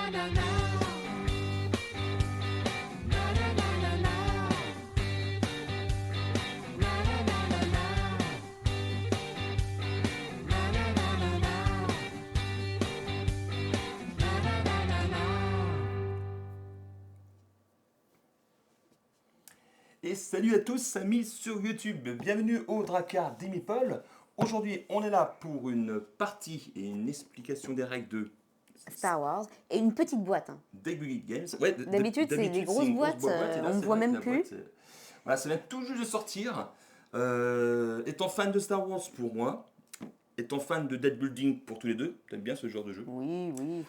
Et salut à tous amis sur YouTube, bienvenue au Drakkar d'Emipol. Aujourd'hui on est là pour une partie et une explication des règles de Star Wars et une petite boîte. Deck Building Games. Ouais, D'habitude, c'est des grosses une grosse boîtes, boîte et là on ne c'est voit vrai que même la plus. boîte, voilà, ça vient tout juste de sortir. Étant fan de Star Wars pour moi, étant fan de Deck Building pour tous les deux, t'aimes bien ce genre de jeu. Oui, oui.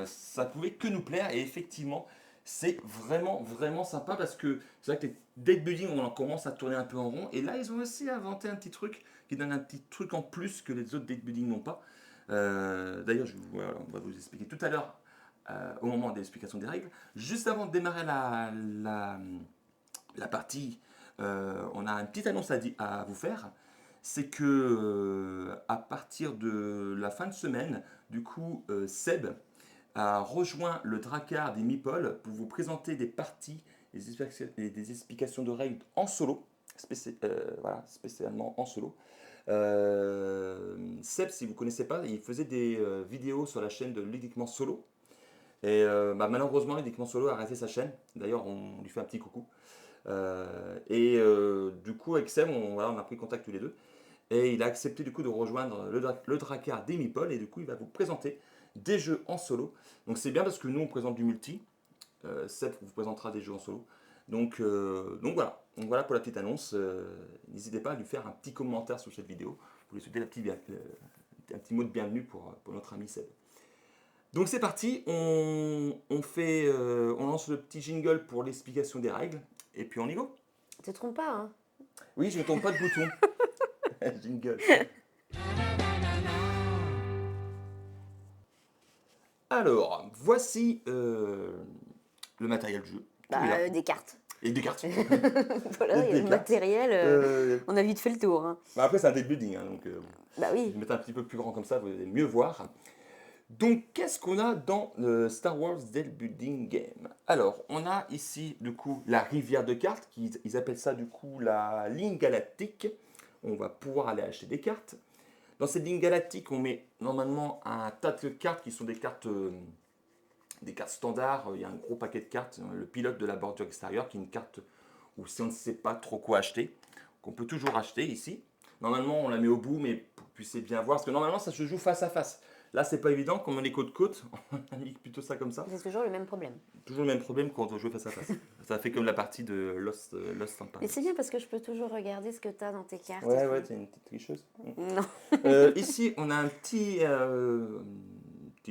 Ça pouvait que nous plaire et effectivement c'est vraiment sympa parce que c'est vrai que les deck building on en commence à tourner un peu en rond et là ils ont aussi inventé un petit truc qui donne un petit truc en plus que les autres deck building n'ont pas. D'ailleurs voilà, on va vous expliquer tout à l'heure au moment de l'explication des règles. Juste avant de démarrer la partie, on a une petite annonce à vous faire. C'est que à partir de la fin de semaine, du coup, Seb a rejoint le Drakkar des Meeple pour vous présenter des parties et des explications de règles en solo, voilà, spécialement en solo. Seb, si vous ne connaissez pas, il faisait des vidéos sur la chaîne de Ludiquement Solo. Et malheureusement, Ludiquement Solo a arrêté sa chaîne. D'ailleurs, on lui fait un petit coucou. Du coup, avec Seb, voilà, on a pris contact tous les deux. Et il a accepté du coup de rejoindre le Drakkar des Meeple. Et du coup, il va vous présenter des jeux en solo. Donc c'est bien parce que nous, on présente du multi. Seb vous présentera des jeux en solo. Donc voilà. Donc voilà pour la petite annonce. N'hésitez pas à lui faire un petit commentaire sur cette vidéo pour lui souhaiter un petit mot de bienvenue pour notre ami Seb. Donc c'est parti, on lance le petit jingle pour l'explication des règles et puis on y va. Te trompe pas, hein. Oui, je ne tombe pas de bouton. Jingle. Alors, voici le matériel de jeu. Tout est là. Des cartes. Et des cartes. Voilà, il y a Des le cartes. matériel, on a vite fait le tour. Hein. Après, c'est un deck building, hein, donc Bah je oui. vais mettre un petit peu plus grand comme ça, vous allez mieux voir. Donc, qu'est-ce qu'on a dans le Star Wars Deck Building Game? Alors, on a ici, du coup, la rivière de cartes, ils appellent ça, du coup, la ligne galactique. On va pouvoir aller acheter des cartes. Dans cette ligne galactique, on met normalement un tas de cartes qui sont des cartes standards. Il y a un gros paquet de cartes. Le pilote de la bordure extérieure, qui est une carte où si on ne sait pas trop quoi acheter, qu'on peut toujours acheter ici. Normalement, on la met au bout, mais pour que vous puissiez bien voir, parce que normalement, ça se joue face à face. Là, c'est pas évident, comme on est côte-côte, on a mis plutôt ça comme ça. C'est toujours le même problème. Toujours le même problème quand on doit jouer face à face. Ça fait comme la partie de Lost en Mais c'est bien parce que je peux toujours regarder ce que tu as dans tes cartes. Ouais, t'es une petite tricheuse. Non. Ici, on a un petite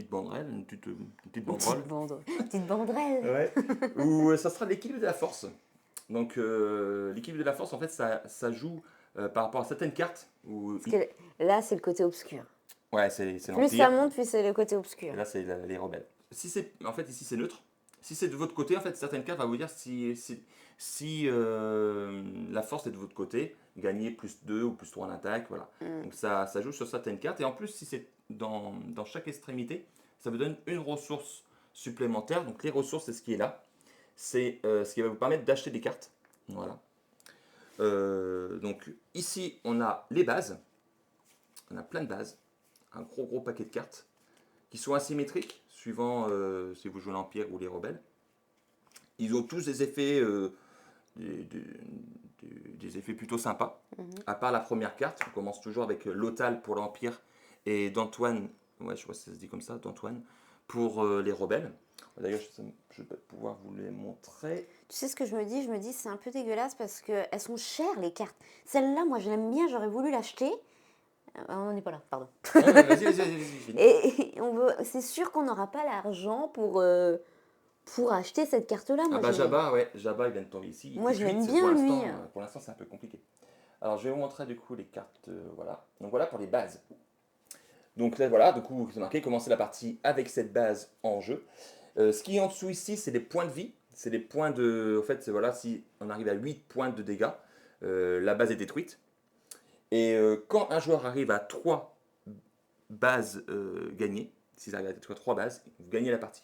banderelle, une petite banderole. Petite banderelle. Ouais. Où ça sera l'équilibre de la force. Donc, l'équilibre de la force, en fait, ça joue par rapport à certaines cartes. Parce que là, c'est le côté obscur. Ouais, c'est Plus l'Empire. ça monte, plus c'est le côté obscur. Et là, c'est les rebelles. En fait, ici, c'est neutre. Si c'est de votre côté, en fait, certaines cartes vont vous dire si la force est de votre côté, gagnez plus 2 ou plus 3 en attaque, voilà. Donc ça joue sur certaines cartes. Et en plus, si c'est dans chaque extrémité, ça vous donne une ressource supplémentaire. Donc les ressources, c'est ce qui est là. C'est ce qui va vous permettre d'acheter des cartes. Voilà. Donc ici, on a les bases. On a plein de bases. Un gros paquet de cartes qui sont asymétriques, suivant si vous jouez l'Empire ou les rebelles. Ils ont tous des effets, des effets plutôt sympas. À part la première carte, on commence toujours avec Lothal pour l'Empire et d'Antoine, ouais, je crois que ça se dit comme ça, d'Antoine, pour les rebelles. D'ailleurs, je vais pouvoir vous les montrer. Tu sais ce que je me dis? Je me dis c'est un peu dégueulasse parce qu'elles sont chères les cartes. Celle-là, moi je l'aime bien, j'aurais voulu l'acheter. On n'est pas là, pardon. Vas-y. Et c'est sûr qu'on n'aura pas l'argent pour acheter cette carte-là. Ah bah Jabba, ouais, Jabba il vient de tomber ici. Moi je l'aime Cuite, bien lui. Pour l'instant c'est un peu compliqué. Alors je vais vous montrer du coup les cartes, voilà. Donc voilà pour les bases. Donc là voilà, du coup c'est marqué commencer la partie avec cette base en jeu. Ce qui est en dessous ici c'est des points de vie. C'est des points de... En fait voilà, si on arrive à 8 points de dégâts, la base est détruite. Et quand un joueur arrive à 3 bases gagnées, s'ils arrivent à détruire 3 bases, vous gagnez la partie.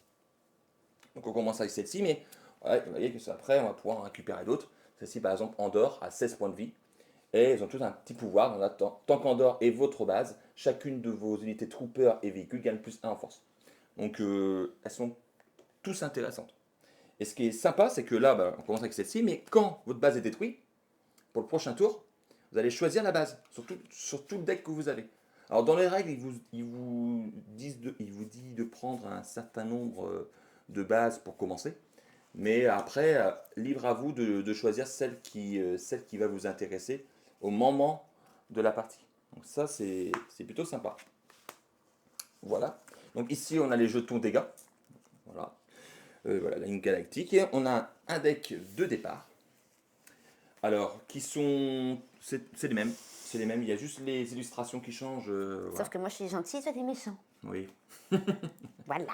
Donc on commence avec celle-ci, mais ouais, vous voyez que c'est après, on va pouvoir en récupérer d'autres. Celle-ci, par exemple, Andorre a 16 points de vie. Et ils ont tous un petit pouvoir. Tant qu'Andorre est votre base, chacune de vos unités troopers et véhicules gagne plus 1 en force. Donc elles sont tous intéressantes. Et ce qui est sympa, c'est que là, on commence avec celle-ci, mais quand votre base est détruite, pour le prochain tour, vous allez choisir la base sur tout le deck que vous avez. Alors dans les règles, il vous dit de prendre un certain nombre de bases pour commencer. Mais après, libre à vous de choisir celle qui va vous intéresser au moment de la partie. Donc ça, c'est plutôt sympa. Voilà. Donc ici, on a les jetons dégâts. Voilà. Voilà, la ligne galactique. Et on a un deck de départ. Alors, qui sont... C'est les mêmes. C'est les mêmes. Il y a juste les illustrations qui changent. Sauf Voilà. que moi, je suis gentille, toi, t'es méchant. Oui. Voilà.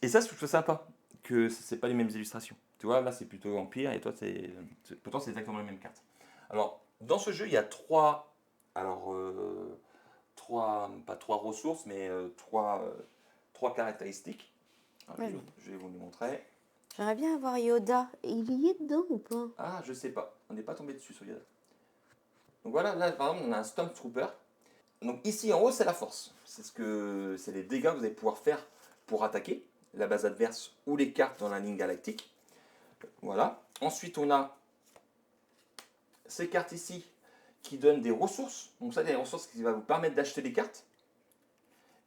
Et ça, je trouve ça sympa. Que c'est pas les mêmes illustrations. Tu vois, là, c'est plutôt Empire. Et toi, pourtant, c'est exactement les mêmes cartes. Alors, dans ce jeu, il y a trois... Alors, pas trois ressources, mais trois caractéristiques. Alors, Ouais. je vais vous les montrer. J'aimerais bien avoir Yoda. Il y est dedans ou pas? Ah, je sais pas. On n'est pas tombé dessus sur Yoda. Donc voilà, là, par exemple, on a un Stormtrooper. Donc ici, en haut, c'est la force. C'est les dégâts que vous allez pouvoir faire pour attaquer la base adverse ou les cartes dans la ligne galactique. Voilà. Ensuite, on a ces cartes ici qui donnent des ressources. Donc ça, des ressources qui vont vous permettre d'acheter des cartes.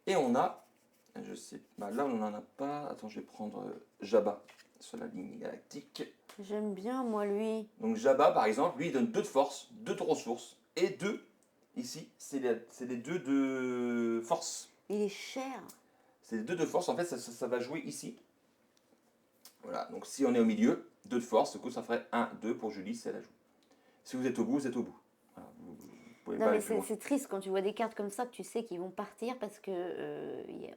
Et on a, je sais pas, là on n'en a pas. Attends, je vais prendre Jabba sur la ligne galactique. J'aime bien, moi, lui. Donc Jabba, par exemple, lui, il donne 2 de force, 2 de ressources, et 2, ici, c'est les 2 de force. Il est cher. C'est les 2 de force, en fait, ça va jouer ici. Voilà, donc si on est au milieu, 2 de force, du coup, ça ferait 1, 2 pour Julie, si elle a joué. Si vous êtes au bout, vous êtes au bout. Voilà, vous pouvez Non, pas mais aller plus loin. c'est triste quand tu vois des cartes comme ça que tu sais qu'ils vont partir parce que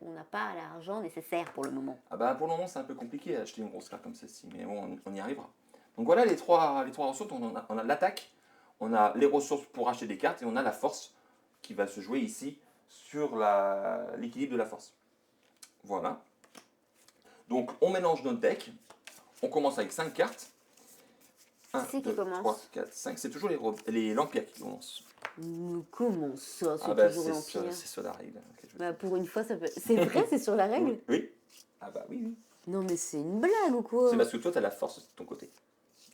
on n'a pas l'argent nécessaire pour le moment. Ah bah, pour le moment, c'est un peu compliqué d'acheter une grosse carte comme celle-ci, mais bon, on y arrivera. Donc voilà les trois ressources, on a l'attaque, on a les ressources pour acheter des cartes, et on a la force qui va se jouer ici sur l'équilibre de la force. Voilà. Donc on mélange notre deck, on commence avec 5 cartes. 1, Qui c'est qui 2, commence 3, 4, 5, c'est toujours l'Empire qui commence. Mais comment ça, c'est Ah bah toujours l'Empire? c'est sur la règle. Bah, pour une fois, ça peut... C'est vrai, c'est sur la règle? Oui. Ah bah oui, oui. Non, mais c'est une blague ou quoi? C'est parce que toi, tu as la force de ton côté.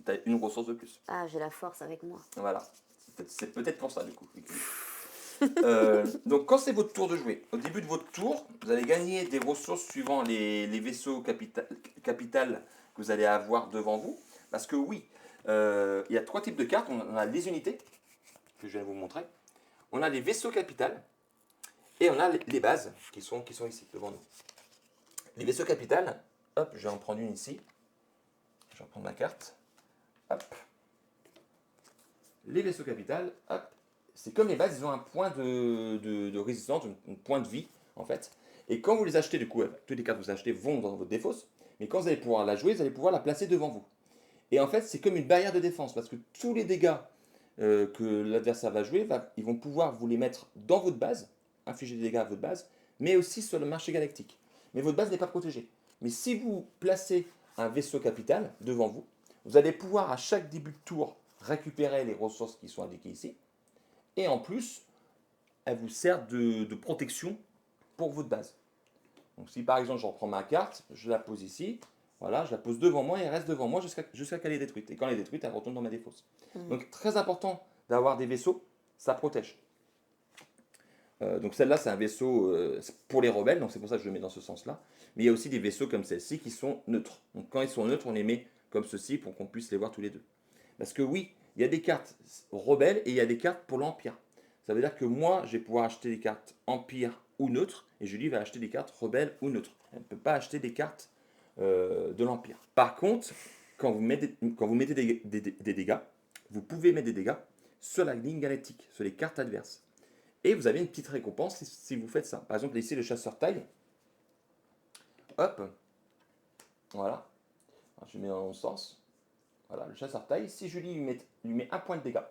Tu as une ressource de plus. Ah, j'ai la force avec moi. Voilà. C'est peut-être pour ça, du coup. Donc, quand c'est votre tour de jouer, au début de votre tour, vous allez gagner des ressources suivant les vaisseaux capital que vous allez avoir devant vous. Parce que oui, il y a 3 types de cartes. On a les unités, que je vais vous montrer. On a les vaisseaux capital. Et on a les bases qui sont ici, devant nous. Les vaisseaux capital, hop, je vais en prendre une ici. Je vais en prendre ma carte. Hop. Les vaisseaux capital, hop. C'est comme les bases, ils ont un point de résistance, un point de vie, en fait. Et quand vous les achetez, du coup, toutes les cartes que vous achetez vont dans votre défausse. Mais quand vous allez pouvoir la jouer, vous allez pouvoir la placer devant vous. Et en fait, c'est comme une barrière de défense, parce que tous les dégâts que l'adversaire va jouer, ils vont pouvoir vous les mettre dans votre base, infliger des dégâts à votre base, mais aussi sur le marché galactique. Mais votre base n'est pas protégée. Mais si vous placez un vaisseau capital devant vous, vous allez pouvoir à chaque début de tour récupérer les ressources qui sont indiquées ici. Et en plus, elle vous sert de protection pour votre base. Donc si par exemple je reprends ma carte, je la pose ici, voilà, je la pose devant moi et elle reste devant moi jusqu'à qu'elle est détruite. Et quand elle est détruite, elle retourne dans ma défausse. Donc très important d'avoir des vaisseaux, ça protège. Donc celle-là, c'est un vaisseau pour les rebelles, donc c'est pour ça que je le mets dans ce sens-là. Mais il y a aussi des vaisseaux comme celle-ci qui sont neutres. Donc quand ils sont neutres, on les met comme ceci pour qu'on puisse les voir tous les deux. Parce que oui, il y a des cartes rebelles et il y a des cartes pour l'Empire. Ça veut dire que moi, je vais pouvoir acheter des cartes Empire ou neutres, et Julie va acheter des cartes rebelles ou neutres. Elle ne peut pas acheter des cartes de l'Empire. Par contre, quand vous mettez des dégâts, vous pouvez mettre des dégâts sur la ligne galactique, sur les cartes adverses. Et vous avez une petite récompense si vous faites ça. Par exemple, ici, le chasseur taille. Hop. Voilà. Alors, je mets dans le sens. Voilà, le chasseur taille. Si Julie lui met un point de dégâts,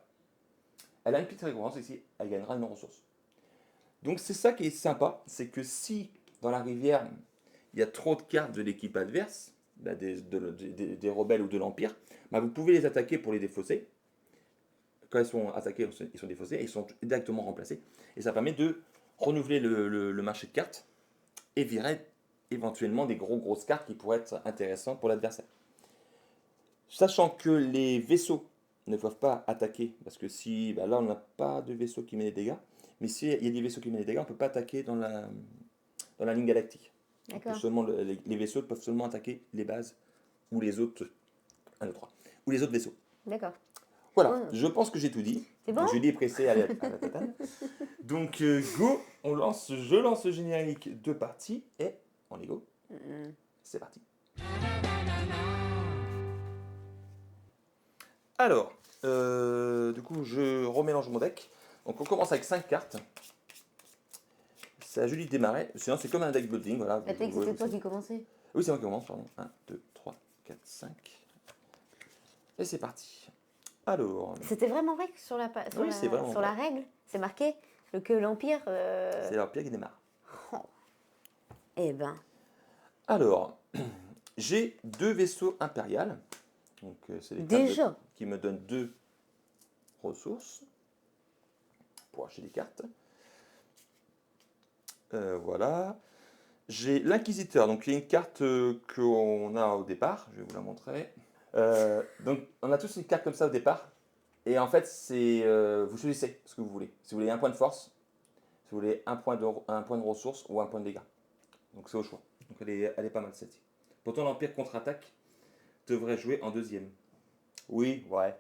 elle a une petite récompense ici. Elle gagnera une ressource. Donc, c'est ça qui est sympa. C'est que si, dans la rivière, il y a trop de cartes de l'équipe adverse, des rebelles ou de l'Empire, bah, vous pouvez les attaquer pour les défausser. Quand ils sont attaqués, ils sont défaussés et ils sont directement remplacés. Et ça permet de renouveler le marché de cartes et virer éventuellement des grosses cartes qui pourraient être intéressantes pour l'adversaire. Sachant que les vaisseaux ne peuvent pas attaquer, parce que si, bah là on n'a pas de vaisseau qui met des dégâts, mais s'il y a des vaisseaux qui mettent des dégâts, on ne peut pas attaquer dans la ligne galactique. On peut D'accord. seulement, les vaisseaux peuvent seulement attaquer les bases ou les autres, 1, 2, 3, ou les autres vaisseaux. D'accord. Voilà, Ouais. je pense que j'ai tout dit. C'est bon? Julie est pressée à la tatane. Donc go, je lance le générique de partie et on est go, c'est parti. Alors, du coup, je remélange mon deck. Donc, on commence avec 5 cartes. C'est à Julie de démarrer. Sinon, c'est comme un deck building. Voilà. T'as dit que c'était toi qui commençais. Oui, c'est moi qui commence. Pardon. 1, 2, 3, 4, 5. Et c'est parti. Alors, C'était vraiment vrai que sur la, pa- sur Oui, la, c'est vraiment sur la vrai. règle, c'est marqué que l'Empire. c'est l'Empire qui démarre. Eh ben, Alors, j'ai 2 vaisseaux impériales. Donc, c'est les cartes déjà. qui me donnent 2 ressources pour acheter des cartes. Voilà. J'ai l'Inquisiteur, donc il y a une carte qu'on a au départ, je vais vous la montrer. Donc on a tous une carte comme ça au départ, et en fait c'est vous choisissez ce que vous voulez. Si vous voulez un point de force, si vous voulez un point de ressources ou un point de dégâts. Donc c'est au choix. Donc elle est pas mal celle-ci. Pourtant l'Empire contre-attaque devrait jouer en deuxième. Oui, ouais.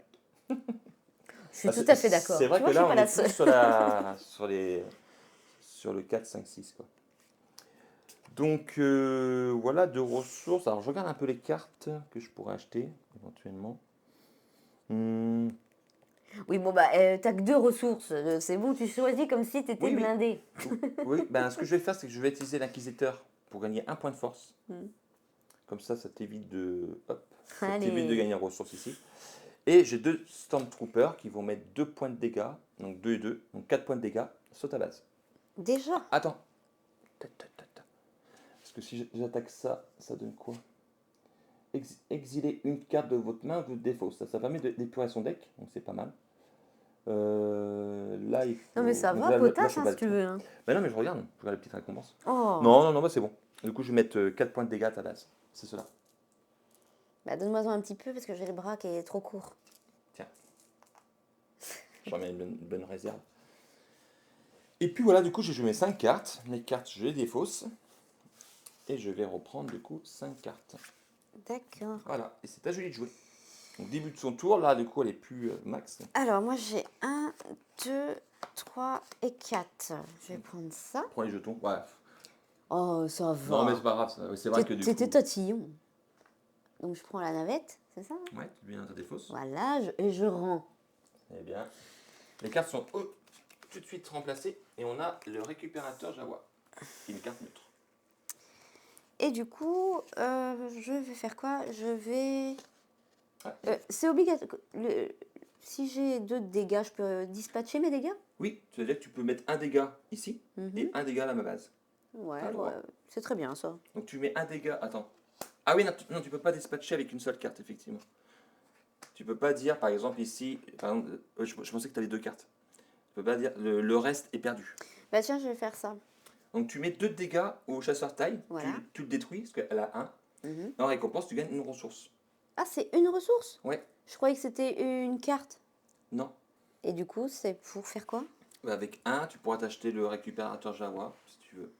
Je suis Ah, tout à fait d'accord. C'est vrai Tu que vois, là je on suis pas est la plus seule. sur le 4, 5, 6 quoi. Donc voilà, 2 ressources. Alors je regarde un peu les cartes que je pourrais acheter éventuellement. Hmm, Oui, bon, bah, t'as que 2 ressources. C'est bon, tu choisis comme si t'étais oui, oui. blindé. Oui, ben, ce que je vais faire, c'est que je vais utiliser l'inquisiteur pour gagner un point de force. Hmm. Comme ça t'évite ça t'évite de Allez. gagner en ressources ici. Et j'ai 2 Stormtroopers qui vont mettre 2 points de dégâts. Donc 2 et 2, donc 4 points de dégâts sur ta base. Déjà. Attends. Parce que si j'attaque ça, ça donne quoi? Exiler une carte de votre main, vous défausse. Ça permet d'épurer son deck, donc c'est pas mal. Là, il faut. Non, mais ça donc va, là, je potasse, peux hein, pas si le tu tour. veux. Hein. Mais non, mais je regarde les petites récompenses. Oh. Non, bah, c'est bon. Du coup, je vais mettre 4 points de dégâts à ta base. C'est cela. Bah, donne-moi un petit peu parce que j'ai le bras qui est trop court. Tiens, j'en mets une bonne réserve. Et puis voilà, du coup, j'ai joué mes 5 cartes. Les cartes, je les défausse. Et je vais reprendre, du coup, 5 cartes. D'accord. Voilà, et c'est à Julie de jouer. Donc, début de son tour, là, du coup, elle est plus max. Alors, moi, j'ai 1, 2, 3 et 4. Je vais prendre ça. Prends les jetons. Ouais. Oh, ça Non, mais va. c'est pas grave. C'est vrai que du T'étais coup. tatillon. Donc, je prends la navette, c'est ça? Ouais, tu viens, ta défausse. Voilà, et je rends. Eh bien, les cartes sont tout de suite remplacées et on a le récupérateur Jawa, qui est une carte neutre. Et du coup, je vais faire quoi? Je vais... Ouais. c'est obligatoire. Si j'ai 2 dégâts, je peux dispatcher mes dégâts? Oui, c'est-à-dire que tu peux mettre un dégât ici et un dégât à ma base. Ouais, T'as le droit. ouais, c'est très bien ça. Donc tu mets un dégât. Attends. Ah oui, non, tu peux pas dispatcher avec une seule carte, effectivement. Tu peux pas dire, par exemple, ici. Par exemple, je pensais que tu avais 2 cartes. Tu peux pas dire le reste est perdu. Bah tiens, je vais faire ça. Donc tu mets 2 dégâts au chasseur taille, Voilà. tu le détruis, parce qu'elle a 1. Mhm. En récompense, tu gagnes une ressource. Ah, c'est une ressource? Ouais, Je croyais que c'était une carte. non. Et du coup, c'est pour faire quoi? Avec 1, tu pourras t'acheter le récupérateur Jawa, si tu veux.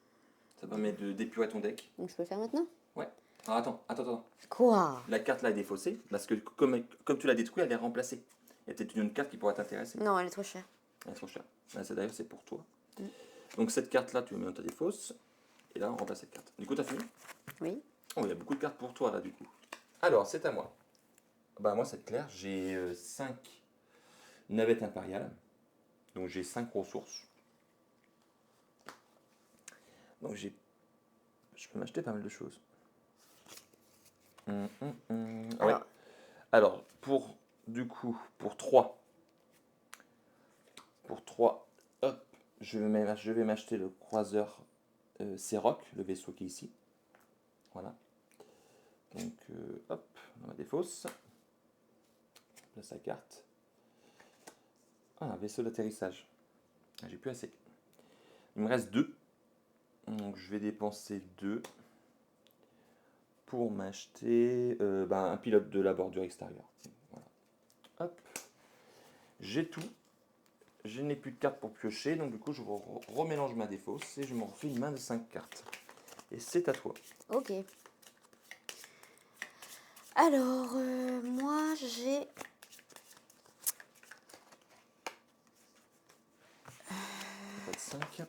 Ça permet d'épurer ton deck. Donc je peux le faire maintenant? Ouais. Alors attends. Quoi? La carte là est défaussée, parce que comme tu l'as détruit, elle est remplacée. Il y a peut-être une autre carte qui pourrait t'intéresser. Non, elle est trop chère. Elle est trop chère. D'ailleurs, c'est pour toi. Mm. Donc cette carte là, tu la mets dans ta défausse. Et là, on remplace cette carte. Du coup, t'as fini? Oui. Oh, il y a beaucoup de cartes pour toi là, du coup. Alors, c'est à moi. Bah, moi, c'est clair. J'ai 5 navettes impériales. Donc, j'ai 5 ressources. Donc, je peux m'acheter pas mal de choses. Ah ouais. Alors, pour 3, hop, je vais m'acheter le croiseur Serok, le vaisseau qui est ici. Voilà. Donc, hop, on a des fausses. Place la carte. Ah, un vaisseau d'atterrissage. Ah, j'ai plus assez. Il me reste 2. Donc je vais dépenser 2 pour m'acheter un pilote de la bordure extérieure. Voilà. Hop. J'ai tout. Je n'ai plus de cartes pour piocher, donc du coup je remélange ma défausse et je me refais une main de 5 cartes. Et c'est à toi. Ok. Alors, moi, j'ai... Pas de 5.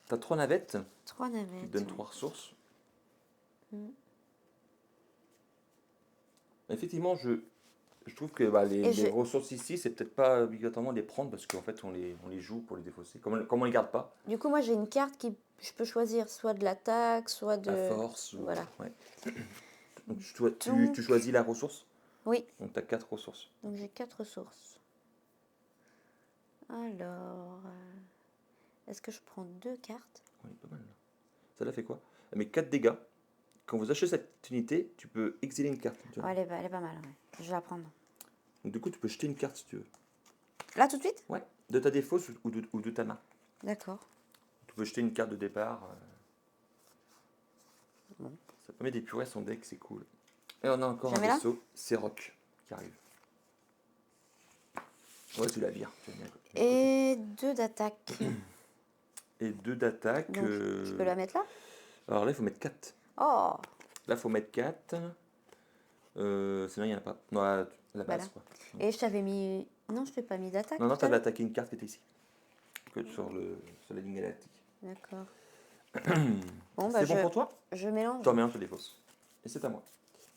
T'as 3 navettes 3 qui navettes. te donnent ouais. 3 ressources. Mm. Effectivement, je trouve que les ressources ici, c'est peut-être pas obligatoirement les prendre parce qu'en fait on les joue pour les défausser. Comme on les garde pas, Du coup, moi, j'ai une carte qui... Je peux choisir soit de l'attaque, soit à de... force. Voilà. Ouais. Donc tu Donc, choisis la ressource. oui. Donc tu as 4 ressources. Donc, j'ai 4 ressources. Alors... est-ce que je prends 2 cartes? Oui, pas mal. Ça l'a fait quoi? Elle met 4 dégâts. Quand vous achetez cette unité, tu peux exiler une carte. Tu vois. Ouais, elle est pas mal, ouais. Je vais la prendre. Donc du coup, tu peux jeter une carte si tu veux. Là, tout de suite? Ouais. De ta défausse ou de ta main. D'accord. Tu peux jeter une carte de départ. Bon. Ça permet d'épurer son deck, c'est cool. Et on a encore Je un mets là vaisseau, c'est Rock, qui arrive. Ouais, tu la vires. Tu la mets à côté. Et 2 d'attaque. Et 2 d'attaque. Donc, je peux la mettre là? Alors là, il faut mettre 4. Oh! Là, il faut mettre 4. Sinon, il n'y en a pas. Non, la Bah base, là. quoi. Et je t'avais mis... Non, je t'ai pas mis d'attaque Non, tout tu à avais l'heure? attaqué une carte qui était ici. Que sur la ligne galactique. D'accord. Bon, bah, C'est bon pour toi? je mélange. Toi, mélange les fausses. Et c'est à moi.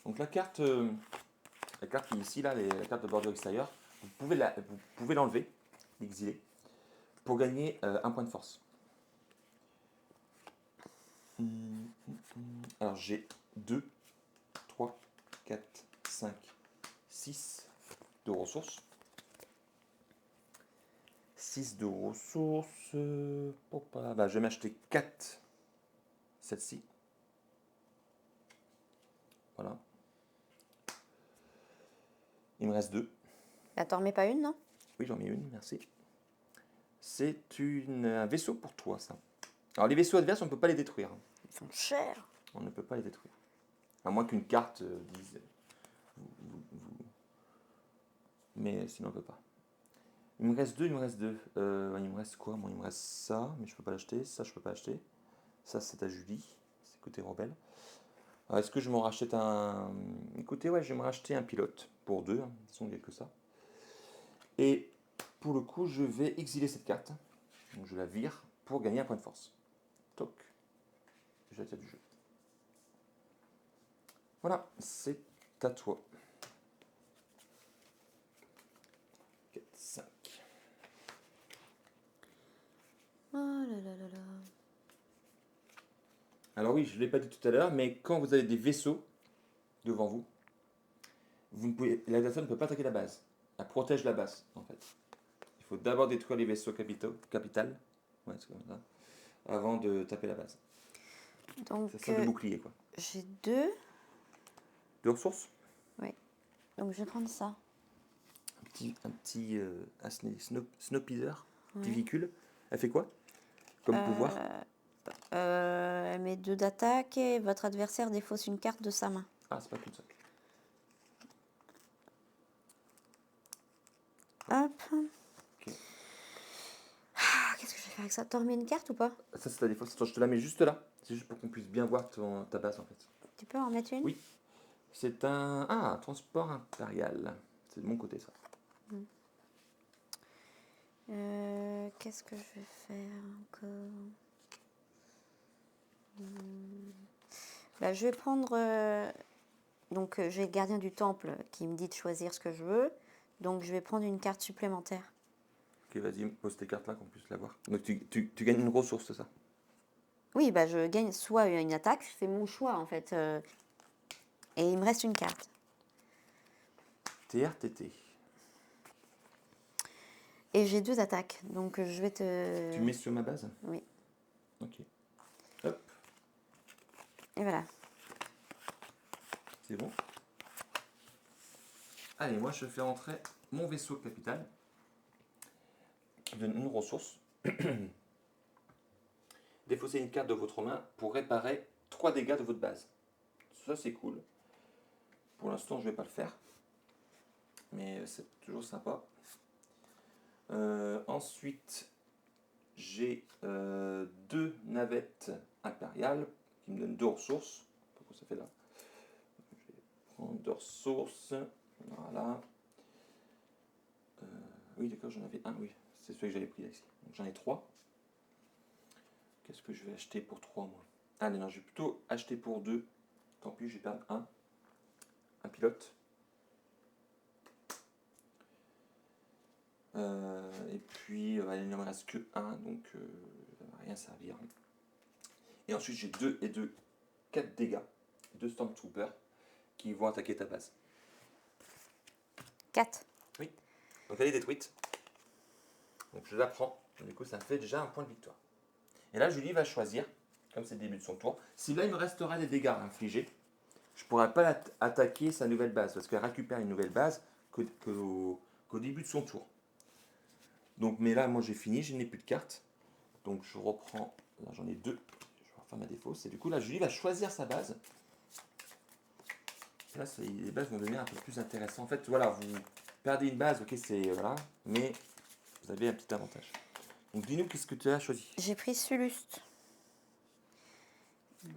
Donc la carte qui est ici, là, la carte de bordure extérieure, vous pouvez l'enlever, l'exiler, pour gagner un point de force. Alors j'ai 2, 3, 4, 5, 6 de ressources. 6 de ressources. Je vais m'acheter 4 celle-ci. Voilà. Il me reste 2. Bah, t'en remets pas une, non? Oui, j'en ai une, merci. C'est un vaisseau pour toi, ça. Alors les vaisseaux adverses, on ne peut pas les détruire. Ils sont chers. On ne peut pas les détruire. À moins qu'une carte dise... Mais sinon, on ne peut pas. Il me reste 2, il me reste 2. Il me reste quoi? Moi, il me reste ça, mais je peux pas l'acheter. Ça, je peux pas l'acheter. Ça, c'est à Julie. C'est côté rebelle. Alors, est-ce que je me rachète un... Écoutez, ouais, je vais me racheter un pilote. Pour 2, hein. De toute façon, il n'y a que ça. Et pour le coup, je vais exiler cette carte. Donc, je la vire pour gagner un point de force. Toc. Je la tire du jeu. Voilà, c'est à toi. 4, 5. Oh là là là là. Alors oui, je ne l'ai pas dit tout à l'heure, mais quand vous avez des vaisseaux devant vous, l'adversaire ne peut pas attaquer la base. Elle protège la base, en fait. Il faut d'abord détruire les vaisseaux capital, ouais, c'est comme ça, avant de taper la base. Donc, Ça sert de bouclier, quoi. j'ai 2. 2 ressources. Oui. Donc, je vais prendre ça. Un petit Snowpiercer, Ouais. petit véhicule. Elle fait quoi comme pouvoir? Elle met 2 d'attaque et votre adversaire défausse une carte de sa main. Ah, c'est pas qu'une seule. Hop. Ok. Ah, qu'est-ce que je vais faire avec ça? T'en remets une carte ou pas? Ça, c'est ta défausse. Attends, je te la mets juste là. C'est juste pour qu'on puisse bien voir ta base, en fait. Tu peux en remettre une? Oui. C'est un transport impérial. C'est de mon côté, ça. Qu'est-ce que je vais faire encore? Bah, je vais prendre... donc, j'ai le gardien du temple qui me dit de choisir ce que je veux. Donc, je vais prendre une carte supplémentaire. Ok, vas-y, pose tes cartes là qu'on puisse la voir. Donc tu gagnes une ressource, c'est ça? Oui, bah, je gagne soit une attaque, je fais mon choix en fait. Et il me reste une carte. TRTT. Et j'ai 2 attaques, donc je vais te... Tu mets sur ma base? Oui. Ok. Hop. Et voilà. C'est bon. Allez, moi je fais rentrer mon vaisseau capital qui donne une ressource. Défaussez une carte de votre main pour réparer 3 dégâts de votre base. Ça c'est cool. Pour l'instant je vais pas le faire. Mais c'est toujours sympa. Ensuite, j'ai 2 navettes impériales qui me donnent 2 ressources. Pourquoi ça fait là? Je vais prendre 2 ressources. Voilà. Oui, d'accord, j'en avais un, oui. C'est celui que j'avais pris là ici. Donc j'en ai 3. Qu'est-ce que je vais acheter pour 3 moi? Allez, non, je vais plutôt acheter pour 2. Tant pis, je vais perdre un. Un pilote. Et puis, il ne me reste que 1, donc ça ne va rien servir. Et ensuite, j'ai 2 et 2, 4 dégâts. 2 Stormtroopers qui vont attaquer ta base. 4. Oui. Donc elle est détruite. Donc je la prends. Du coup, ça me fait déjà un point de victoire. Et là, Julie va choisir, comme c'est le début de son tour, si là il me restera des dégâts infligés, je ne pourrai pas attaquer sa nouvelle base, parce qu'elle récupère une nouvelle base qu'au début de son tour. Donc, mais là, moi j'ai fini, je n'ai plus de cartes. Donc je reprends, là j'en ai 2, je vais refaire ma défausse. Et du coup, là, Julie va choisir sa base. Et là, les bases vont devenir un peu plus intéressantes. En fait, voilà, vous perdez une base, ok, c'est voilà, mais vous avez un petit avantage. Donc dis-nous, qu'est-ce que tu as choisi? J'ai pris Suluste.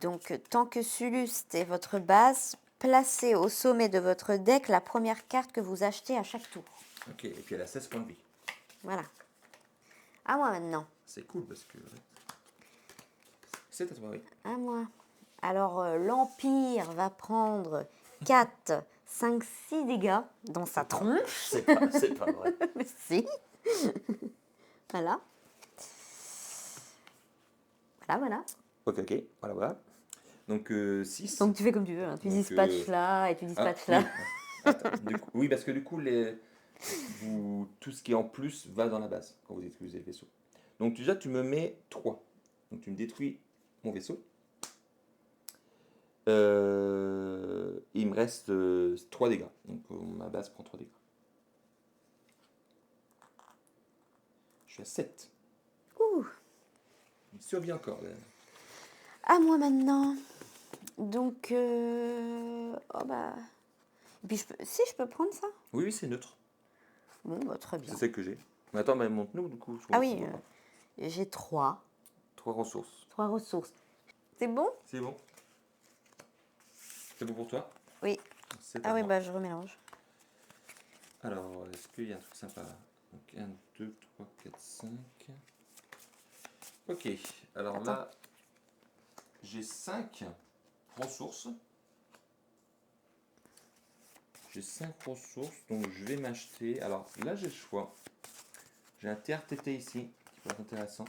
Donc, tant que Suluste est votre base, placez au sommet de votre deck la première carte que vous achetez à chaque tour. Ok, et puis elle a 16 points de vie. Voilà. À moi maintenant. C'est cool parce que. C'est à toi, oui. À moi. Alors, l'Empire va prendre 4, 5, 6 dégâts dans sa tronche. C'est pas vrai. Mais si. Voilà. Voilà. Ok, voilà. Donc 6. Donc, tu fais comme tu veux. Hein. Tu Donc, dispatches là et tu dispatches là. Oui. Attends, oui, parce que du coup, tout ce qui est en plus va dans la base quand vous détruisez le vaisseau. Donc déjà, tu me mets 3. Donc tu me détruis mon vaisseau. Il me reste 3 dégâts. Donc ma base prend 3 dégâts. Je suis à 7. Ouh. Il survit encore. Là. À moi maintenant. Donc, oh bah. Et puis, si je peux prendre ça. Oui, c'est neutre. Bon, bah, très bien. C'est celle que j'ai. Mais attends, mais montre-nous du coup. Ah oui, j'ai 3. 3 ressources. 3 ressources. C'est bon? C'est bon. C'est bon pour toi? Oui. C'est Ah oui, moi. bah je remélange. Alors, est-ce qu'il y a un truc sympa là? Donc 1, 2, 3, 4, 5. Ok, alors Attends. là, j'ai 5 ressources. J'ai 5 ressources, donc je vais m'acheter. Alors là, j'ai le choix. J'ai un TRTT ici, qui peut être intéressant.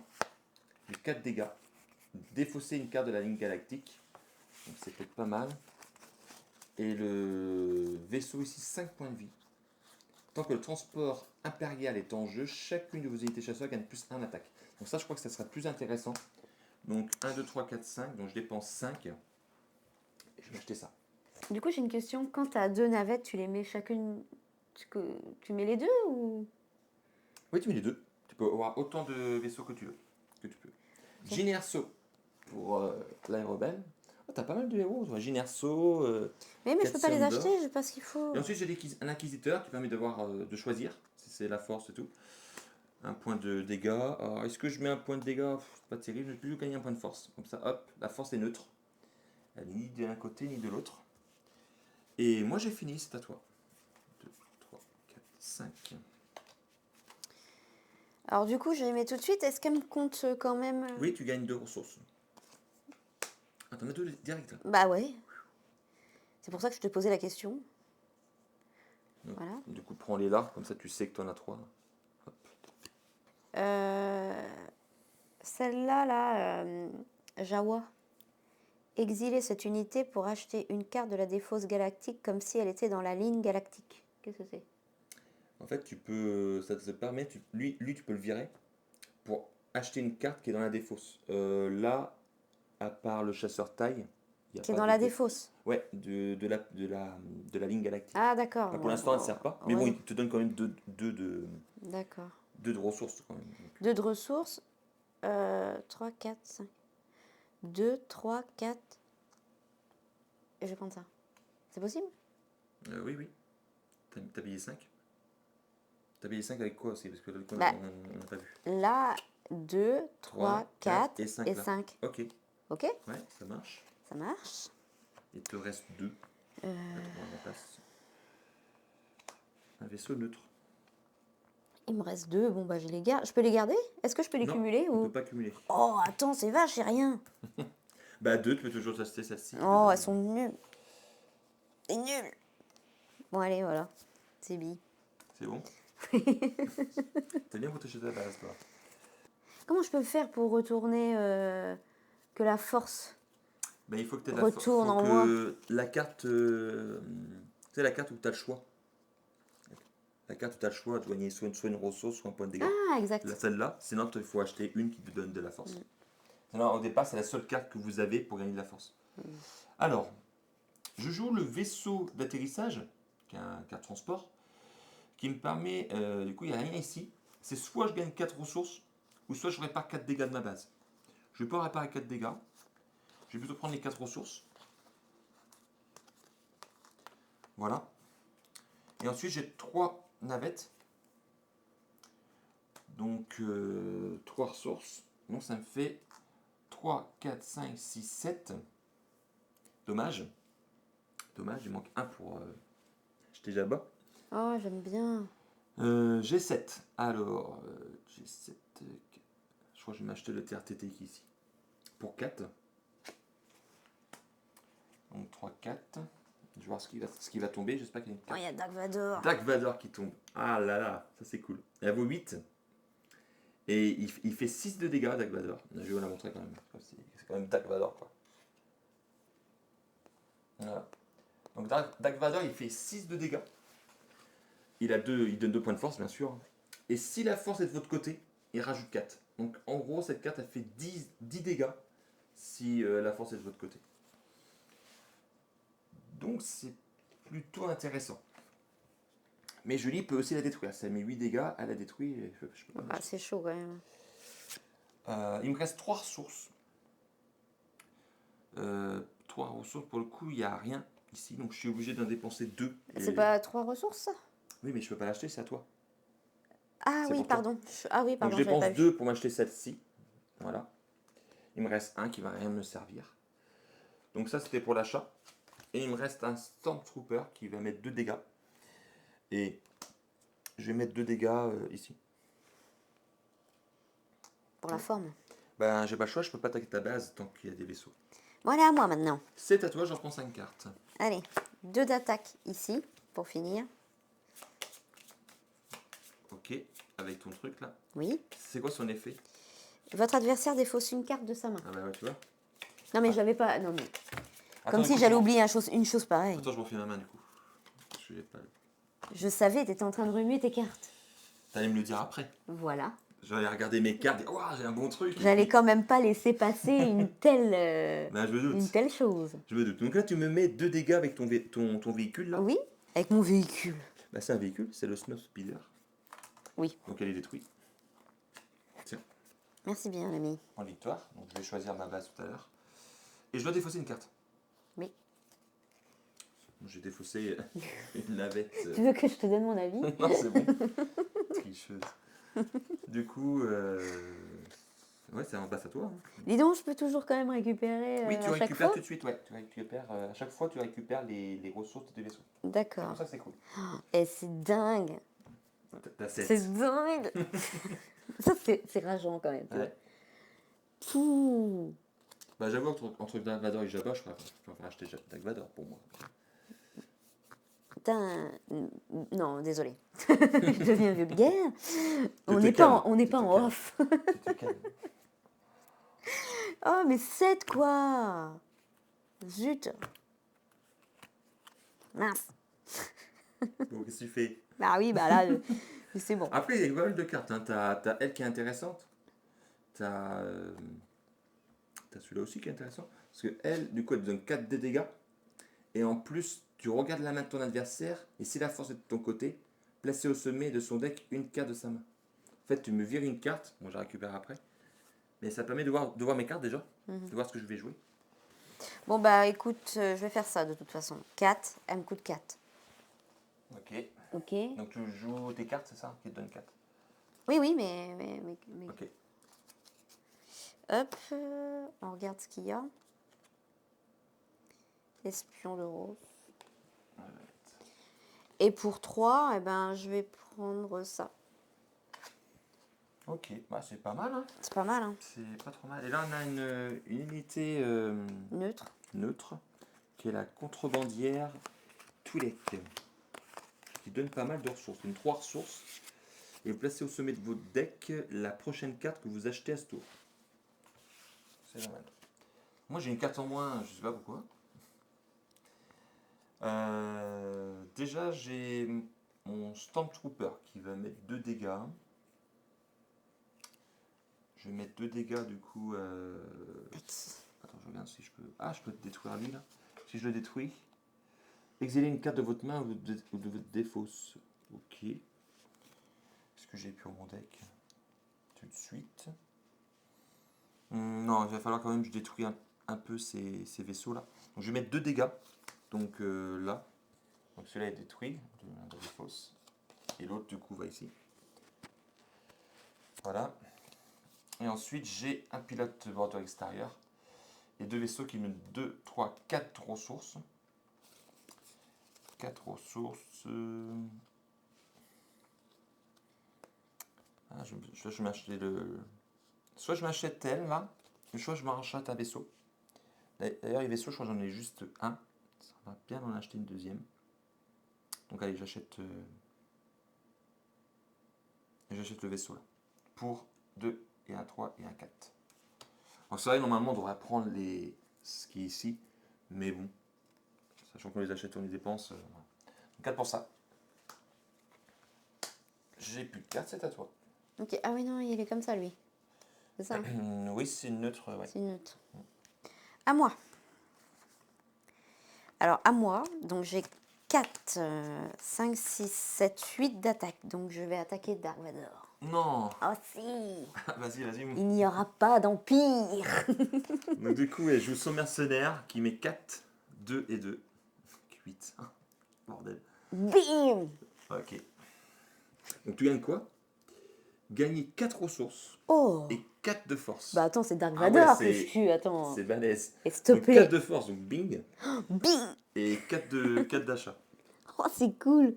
J'ai 4 dégâts. Défausser une carte de la ligne galactique. Donc c'est peut-être pas mal. Et le vaisseau ici, 5 points de vie. Tant que le transport impérial est en jeu, chacune de vos unités chasseurs gagne plus 1 attaque. Donc ça, je crois que ça sera plus intéressant. Donc 1, 2, 3, 4, 5. Donc je dépense 5. Et je vais acheter ça. Du coup, j'ai une question. Quand tu as 2 navettes, tu les mets chacune. Tu mets les deux ou. Oui, tu mets les deux. Tu peux avoir autant de vaisseaux que tu veux. Que tu peux. Ok. Ginerso pour l'aérobelle. Oh, t'as pas mal de héros, toi. Ginerso. Mais je peux pas les Cassian acheter, d'or. je sais pas ce qu'il faut. Et ensuite, j'ai un inquisiteur qui permet de choisir. Si c'est la force et tout. Un point de dégâts. Alors, est-ce que je mets un point de dégâts? C'est pas terrible. Je vais plus gagner un point de force. Comme ça, hop, la force est neutre. Elle n'est ni de l'un côté ni de l'autre. Et moi, j'ai fini. C'est à toi. 2, 3, 4, 5. Alors, du coup, je les mets tout de suite. Est-ce qu'elles me comptent quand même Oui, tu gagnes 2 ressources. Ah, t'en as 2 direct. Bah ouais. C'est pour ça que je te posais la question. Donc, Voilà. du coup, prends-les là. Comme ça, tu sais que tu en as 3. Hop. Celle-là, Jawa. Exiler cette unité pour acheter une carte de la défausse galactique comme si elle était dans la ligne galactique. Qu'est-ce que c'est? En fait, ça te permet, lui, tu peux le virer pour acheter une carte qui est dans la défausse. Là, à part le chasseur taille, Il y a Qui est pas dans de la dé- défausse. Ouais, de la ligne galactique. Ah, d'accord. Là, pour l'instant, elle ne sert pas. Mais bon, il te donne quand même D'accord. deux de ressources quand même. Donc, 2 de ressources. 3, 4, 5. 2, 3, 4. Et je vais prendre ça. C'est possible? oui, oui. T'as payé 5. T'as payé 5 avec quoi aussi? Parce que le coup, Bah, on n'a pas vu. Là, 2, 3, 3, 4 et 5 et là. 5. Ok, Ok? ouais, ça marche. Ça marche. Il te reste 2. Euh, Attends, on passe. Un vaisseau neutre. il me reste 2. Bon, bah, je les garde. Je peux les garder? Est-ce que je peux les Non, cumuler on ou... peut pas cumuler. Oh, attends, c'est vache, c'est rien. Bah 2, tu peux toujours acheter celle-ci. Oh, elles sont nulles. C'est nul. Bon, allez, voilà. C'est bi. C'est bon. T'as bien retouché ta base, toi. Comment je peux faire pour retourner que la force Bah, il faut que tu retourne faut en moi? que la carte. Tu sais, la carte où tu as le choix. La carte où tu as le choix de gagner soit une ressource, soit un point de dégâts. Ah, exact. Celle-là, sinon il faut acheter une qui te donne de la force. Sinon, au départ, c'est la seule carte que vous avez pour gagner de la force. Alors, je joue le vaisseau d'atterrissage, qui est un carte transport, qui me permet. Du coup, il n'y a rien ici. C'est soit je gagne 4 ressources, ou soit je répare 4 dégâts de ma base. Je ne vais pas réparer 4 dégâts. Je vais plutôt prendre les 4 ressources. Voilà. Et ensuite, j'ai 3 navettes. Donc, 3 ressources. Donc, ça me fait 3, 4, 5, 6, 7. Dommage. Dommage, il manque un pour acheter Jabba. Oh, j'aime bien. J'ai 7. Alors, j'ai 7. Je crois que je vais m'acheter le TRTT qui est ici. Pour 4. Donc, 3, 4. Je vais voir ce qui va tomber. J'espère qu'il y a une Oh, carte. il y a Dark Vador. Dark Vador qui tombe. Ah là là, ça c'est cool. Elle vaut 8. Et il fait 6 de dégâts, Dark Vador. Je vais vous la montrer quand même. C'est quand même Dark Vador, quoi. Voilà. Donc Dark Vador, il fait 6 de dégâts. Il donne 2 points de force, bien sûr. Et si la force est de votre côté, il rajoute 4. Donc en gros, cette carte, elle fait 10 dégâts si la force est de votre côté. Donc c'est plutôt intéressant. Mais Julie peut aussi la détruire. Ça met 8 dégâts, elle la détruit. Et je peux pas Ah, c'est chaud quand même. il me reste 3 ressources. 3 ressources, pour le coup, il n'y a rien ici. Donc je suis obligé d'en dépenser 2. C'est pas 3 ressources, ça? Oui, mais je peux pas l'acheter, c'est à toi. Ah C'est oui, pour toi. pardon. Ah oui, Donc pardon, je j'avais pas dépense vu. 2 pour m'acheter celle-ci. Voilà. Il me reste un qui va rien me servir. Donc ça, c'était pour l'achat. Et il me reste un Stormtrooper qui va mettre 2 dégâts. Et je vais mettre 2 dégâts ici. Pour la forme. Ben, j'ai pas le choix, je peux pas attaquer ta base tant qu'il y a des vaisseaux. Voilà à moi maintenant. C'est à toi, j'en prends 5 cartes. Allez, 2 d'attaque ici, pour finir. Ok, avec ton truc là. Oui. C'est quoi son effet? Votre adversaire défausse une carte de sa main. Ah bah ouais, tu vois. Non, mais je l'avais pas. Non, mais. Attends, Comme si écoute, j'allais oublier une chose pareille. Attends, je refais ma main du coup. Je vais pas... Je savais, t'étais en train de remuer tes cartes. T'allais me le dire après. Voilà. J'allais regarder mes cartes et waouh, j'ai un bon truc. J'allais quand même pas laisser passer une telle, Bah, je me doute. une telle chose. Je me doute. Donc là, tu me mets 2 dégâts avec ton véhicule là. Oui, avec mon véhicule. Bah, c'est un véhicule, c'est le Snow Speeder. Oui. Donc elle est détruite. Tiens, Merci bien, l'ami. en victoire. Donc je vais choisir ma base tout à l'heure. Et je dois défausser une carte. Oui. J'ai défaussé une navette. Tu veux que je te donne mon avis? Non, c'est bon. Tricheuse. Du coup, ouais, c'est en passe à toi. Dis donc, je peux toujours quand même récupérer Oui, tu à chaque récupères fois? tout de suite, ouais. Tu récupères, à chaque fois, tu récupères les ressources de tes vaisseaux. C'est D'accord. pour ça que c'est cool. Et c'est dingue. T'as 7. C'est dingue. Ça, c'est rageant quand même. Tu vois. Ouais. Pouh. Bah, j'avoue, entre Dark Vador et Jabba, je préfère acheter Dark Vador pour moi. Putain. Non, désolé. Je deviens vulgaire. On n'est calmes, pas en calmes. off. Tu te calmes. Oh, mais 7 quoi. Zut. Mince. Bon, qu'est-ce que tu fais? Bah oui, bah là, c'est bon. Après, il y a pas mal de cartes. Hein. T'as elle qui est intéressante. T'as celui-là aussi qui est intéressant. Parce que elle, du coup, elle donne 4 de dégâts. Et en plus, tu regardes la main de ton adversaire. Et si la force est de ton côté, placez au sommet de son deck une carte de sa main. En fait, tu me vires une carte. Bon, je la récupère après. Mais ça permet de voir mes cartes déjà. De voir ce que je vais jouer. Bon, bah écoute, je vais faire ça de toute façon. 4, elle me coûte 4. Ok. Ok. Donc tu joues tes cartes, c'est ça, qui te donnent 4. Oui, oui, mais... Ok. Hop, on regarde ce qu'il y a. Espion de rose. Et pour 3, eh ben, je vais prendre ça. Ok, bah, c'est pas mal. Hein. C'est pas mal, hein. C'est pas trop mal. Et là, on a une unité Neutre. neutre, qui est la contrebandière Twi'lek, qui donne pas mal de ressources. Une 3 ressources. Et vous placez au sommet de votre deck la prochaine carte que vous achetez à ce tour. C'est pas mal. Moi, j'ai une carte en moins, je sais pas pourquoi. Déjà, j'ai mon Stormtrooper qui va mettre 2 dégâts. Je vais mettre 2 dégâts du coup. Attends, je regarde si je peux. Ah, je peux détruire lui là. Si je le détruis, exilez une carte de votre main ou de votre défausse. Ok. Est-ce que j'ai plus mon deck tout de suite? Non, il va falloir quand même que je détruis un peu ces vaisseaux là. Donc je vais mettre 2 dégâts. Donc là. Donc celui-là est détruit de défausse. Et l'autre du coup va ici. Voilà. Et ensuite j'ai un pilote bordure extérieur. Et 2 vaisseaux qui me donnent 2, 3, 4 ressources. 4 ressources. Ah, je vais m'acheter le. Soit je m'achète elle là, soit je m'achète un vaisseau. D'ailleurs, les vaisseaux, je crois que j'en ai juste un. Ça va bien en acheter une deuxième. Donc allez, j'achète le vaisseau là. Pour 2 et un 3 et un 4. Donc c'est vrai, normalement, on devrait prendre ce qui est ici. Mais bon, sachant qu'on les achète, on les dépense. Voilà. Donc 4 pour ça. J'ai plus de cartes, c'est à toi. Ok, ah oui, non, il est comme ça, lui. C'est ça, hein. Oui, c'est une neutre, ouais. C'est neutre. À moi. Alors, à moi, donc j'ai 4, 5, 6, 7, 8 d'attaque. Donc, je vais attaquer Dark Vador. Non. Oh si, Vas-y, vas-y. il n'y aura pas d'empire. Donc du coup, elle joue son mercenaire qui met 4, 2 et 2. 8. Bordel. Bim. Ok. Donc tu gagnes quoi? Gagner 4 ressources Oh. et 4 de force. Bah attends, c'est Dark Ah Vador ouais, que je tue, attends. c'est balèze. Et s'il te Donc plaît. 4 de force, donc bing. Bim. Et 4 d'achat. Oh, c'est cool.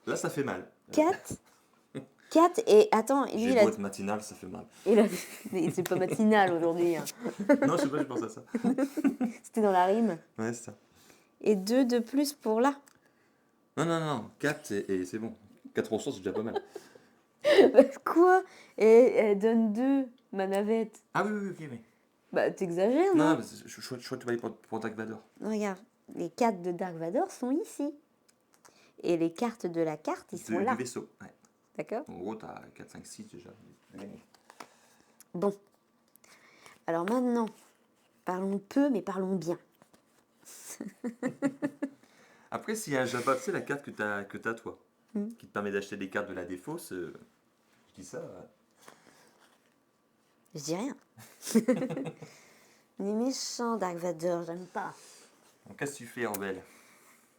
Là, ça fait mal. 4. 4 et attends, lui J'ai il a... beau être matinal, ça fait mal. Mais c'est pas matinal aujourd'hui, hein. Non, je sais pas, je pense à ça. C'était dans la rime. Ouais, c'est ça. Et 2 de plus pour là. Non. 4 et c'est bon. 4 ressources, c'est déjà pas mal. Quoi? Et elle donne 2, ma navette. Ah oui, ok. Bah t'exagères, Non, non? non, je crois que tu vas aller pour Dark Vador. Regarde, les cartes de Dark Vador sont ici. Et les cartes de la carte, ils sont là. Du vaisseau, ouais. D'accord? En gros, t'as 4, 5, 6 déjà. Bon. Alors maintenant, parlons peu, mais parlons bien. Après, s'il y a un Jabba, tu sais, la carte que t'as toi, qui te permet d'acheter des cartes de la défausse, je dis ça. Je dis rien. Les méchants Dark Vador, j'aime pas. Donc, qu'est-ce que tu fais, rebelle?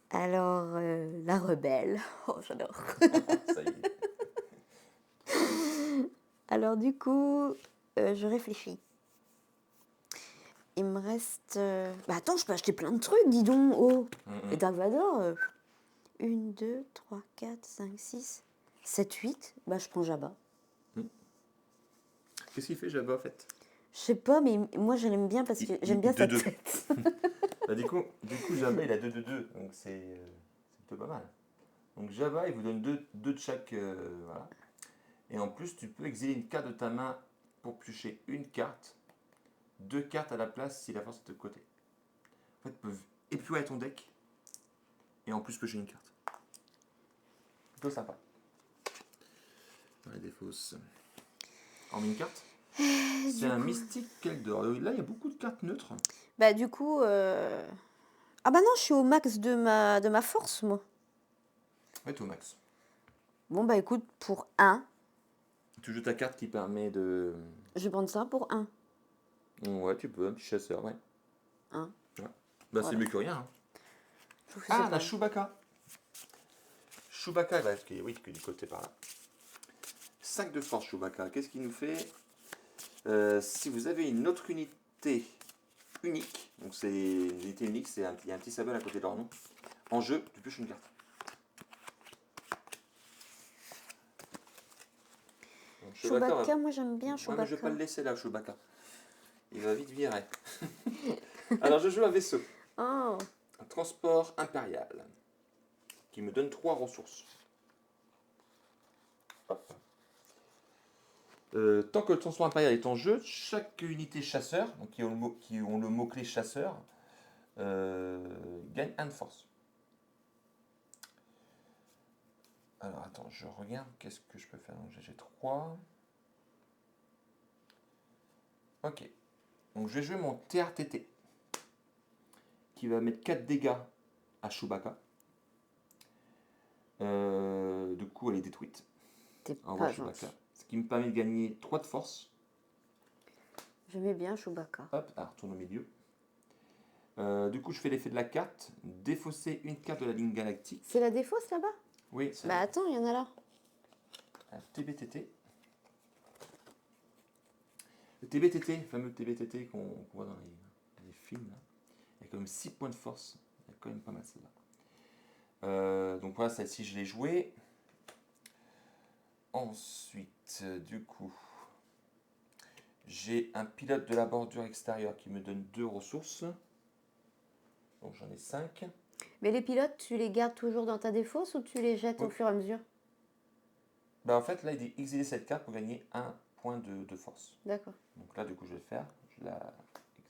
Alors, la rebelle. Oh, j'adore. Ça y est. Alors du coup, je réfléchis. Il me reste... Bah attends, je peux acheter plein de trucs, dis donc. Oh, et Dark Vador, 1, 2, 3, 4, 5, 6, 7, 8. Bah je prends Jabba. Qu'est-ce qu'il fait, Jabba, en fait? Je sais pas, mais moi je l'aime bien parce que j'aime bien sa deux. tête. Bah, du coup, Jabba, il a 2 de 2, donc c'est plutôt pas mal. Donc, Jabba, il vous donne 2 de chaque. Voilà. Et en plus, tu peux exiler une carte de ta main pour piocher une carte. 2 cartes à la place si la force est de côté. En fait, tu peux épurer ton deck et en plus piocher une carte. Plutôt sympa. Dans les défausses. En une carte? C'est un mystique Keldor. Là, il y a beaucoup de cartes neutres. Bah du coup... Ah bah non, je suis au max de ma force, moi. Ouais, t'es au max. Bon bah écoute, pour 1, Tu joues ta carte qui permet de. je vais prendre ça pour 1. Ouais, tu peux, un petit chasseur, ouais. 1. Ouais. Bah, c'est Voilà. mieux que rien. Hein. Je trouve que Ah, c'est on a pas... Chewbacca. Chewbacca, bah, oui, que du côté par là. 5 de force, Chewbacca. Qu'est-ce qu'il nous fait? Si vous avez une autre unité unique, donc c'est une unité unique, il y a un petit symbole à côté de leur nom. En jeu, tu pioches une carte. Donc, Chewbacca, moi j'aime bien ouais, mais je vais pas Chewbacca. le laisser là, Chewbacca. Il va vite virer. Alors, je joue un vaisseau. Oh, Un transport impérial. Qui me donne 3 ressources. Hop. Tant que le transport impérial est en jeu, chaque unité chasseur, donc qui ont le mot-clé chasseur, gagne 1 de force. Alors attends, je regarde, qu'est-ce que je peux faire? Donc j'ai 3. Ok. Donc je vais jouer mon TRTT, qui va mettre 4 dégâts à Chewbacca. Du coup, elle est détruite. t'es Au revoir pas gentil. Chewbacca. Ce qui me permet de gagner 3 de force. J'aimais bien Chewbacca. Hop, elle retourne au milieu. Du coup, je fais l'effet de la carte. Défausser une carte de la ligne galactique. C'est la défausse là-bas? Oui, c'est Bah attends, il y en a là. un TBTT. Le TBTT, le fameux TBTT qu'on voit dans les films, là, il y a quand même 6 points de force. Il y a quand même pas mal celle-là. Donc voilà, celle-ci, je l'ai jouée. Ensuite, du coup, j'ai un pilote de la bordure extérieure qui me donne 2 ressources. Donc j'en ai 5. Mais les pilotes, tu les gardes toujours dans ta défausse ou tu les jettes Oui. au fur et à mesure? Bah en fait, là, il dit exiler cette carte pour gagner 1 point de force. D'accord. Donc là, du coup, je vais le faire. Je la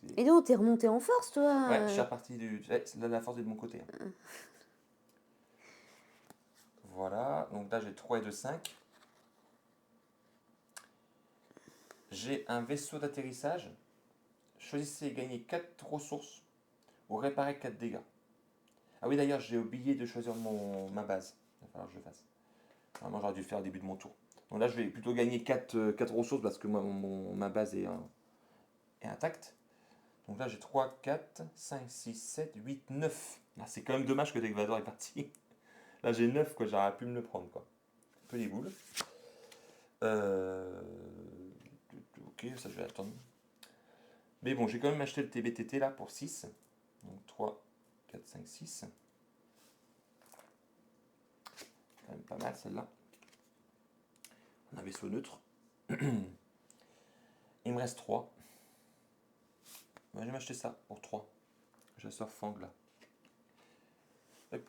exile. Et donc, t'es remonté en force, toi? Ouais, je suis reparti du. Là, la force est de mon côté. Hein. Voilà, donc là j'ai 3 et 2, 5. J'ai un vaisseau d'atterrissage. Choisissez et gagnez 4 ressources ou réparer 4 dégâts. Ah oui, d'ailleurs, j'ai oublié de choisir ma base. Il va falloir que je le fasse. Normalement, j'aurais dû le faire au début de mon tour. Donc là, je vais plutôt gagner 4 ressources parce que moi, ma base est intacte. Donc là, j'ai 3, 4, 5, 6, 7, 8, 9. Ah, c'est quand même dommage que Degvador est parti. Là, j'ai 9, quoi. J'aurais pu me le prendre, quoi. Un peu les boules. Ok, ça, je vais attendre. Mais bon, j'ai quand même acheté le TBTT là pour 6. Donc 3, 4, 5, 6. Quand même pas mal celle-là. On a un vaisseau neutre. Il me reste 3. Ouais, je vais m'acheter ça pour 3. Chasseur Fang là. Hop.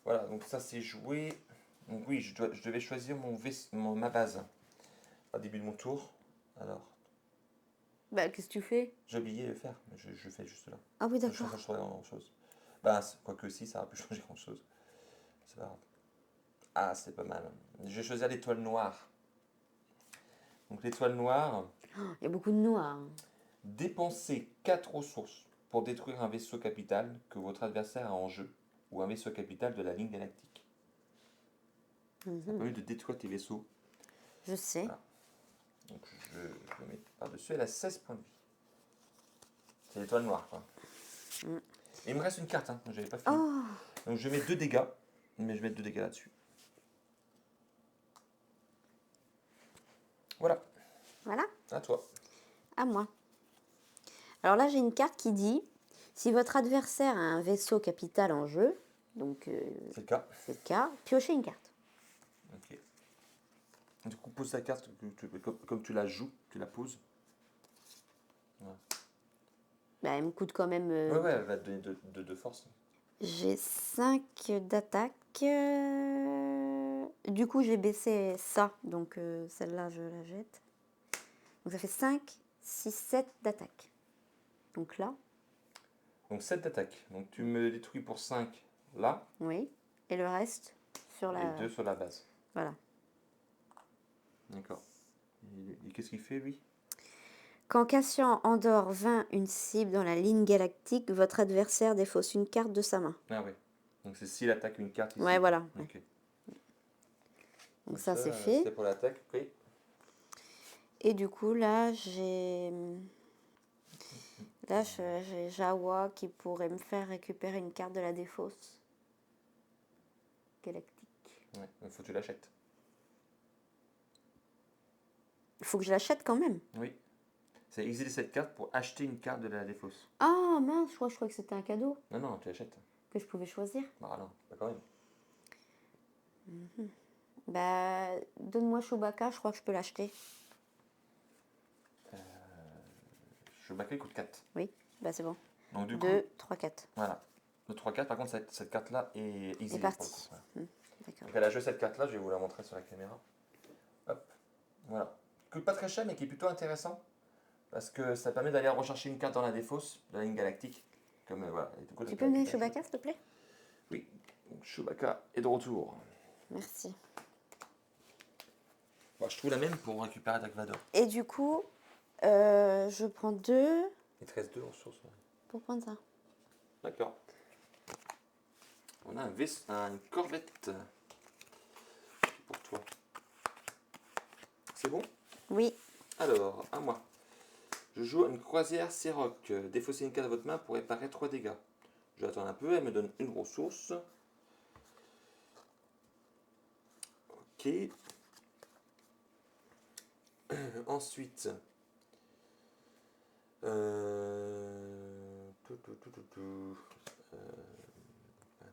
Voilà, donc ça c'est joué. Donc oui, je devais choisir ma base au début de mon tour. Alors, Bah, qu'est-ce que tu fais? j'ai oublié de le faire, mais je fais juste là. Ah oui, Ça d'accord. change pas grand chose. Bah, quoique si, ça aurait pu changer grand chose. C'est pas grave. Ah, c'est pas mal. Je vais choisir l'étoile noire. Donc l'étoile noire, Il y a beaucoup de noirs. dépensez 4 ressources pour détruire un vaisseau capital que votre adversaire a en jeu, ou un vaisseau capital de la ligne galactique. Ça permet de détruire tes vaisseaux. Je sais. Voilà. Donc je le mets par-dessus, elle a 16 points de vie. C'est l'étoile noire, quoi. Et il me reste une carte, hein, j'avais pas fini. Oh, Donc je mets 2 dégâts, mais je vais mettre 2 dégâts là-dessus. Voilà, voilà, à toi. à moi. Alors là, j'ai une carte qui dit, si votre adversaire a un vaisseau capital en jeu, donc C'est le cas. c'est le cas, piochez une carte. Ok. Du coup, pose ta carte comme tu la joues, tu la poses. Voilà. Bah, elle me coûte quand même... Ouais, elle va te donner de force. J'ai 5 d'attaque. Du coup, j'ai baissé ça, donc celle-là, je la jette. Donc ça fait 5, 6, 7 d'attaque. Donc là, Donc 7 d'attaque. Donc tu me détruis pour 5 là, oui. Et le reste sur la... et 2 sur la base. Voilà. D'accord. Et qu'est-ce qu'il fait, lui? Quand Cassian endort 20 une cible dans la ligne galactique, votre adversaire défausse une carte de sa main. Ah oui. Donc c'est s'il attaque une carte ici. Ouais, voilà. Ok. Donc ça, c'est fait. C'est pour l'attaque, oui. Et du coup, là, j'ai Jawa qui pourrait me faire récupérer une carte de la défausse galactique. Ouais, il faut que tu l'achètes. Il faut que je l'achète quand même. Oui. C'est exiler cette carte pour acheter une carte de la défausse. Ah mince, je crois que c'était un cadeau Non, non, tu l'achètes. que je pouvais choisir. Bah non, pas quand même. Bah, donne-moi Chewbacca, je crois que je peux l'acheter. Chewbacca, il coûte 4. Oui, bah c'est bon. Donc du 2, coup, 3, 4. voilà. Le 3-4, par contre, cette carte-là est exilée. C'est pour le parti. coup, voilà. D'accord. Donc elle a joué cette carte-là, je vais vous la montrer sur la caméra. Hop, voilà. Qui coûte pas très cher, mais qui est plutôt intéressant. Parce que ça permet d'aller rechercher une carte dans la défausse de la ligne galactique. Comme, voilà. Et du coup, Tu peux me donner Chewbacca, s'il te plaît? Oui. Donc Chewbacca est de retour. Merci. Bon, je trouve la même pour récupérer Dark Vador. Et du coup, je prends 2 Il te reste 2 ressources. Ouais. pour prendre ça. D'accord. On a une corvette pour toi. C'est bon? Oui. Alors, à moi. Je joue une croisière Ciroc. Défaussez une carte de votre main pour réparer 3 dégâts. Je attends un peu, elle me donne une ressource. Ok. Ensuite.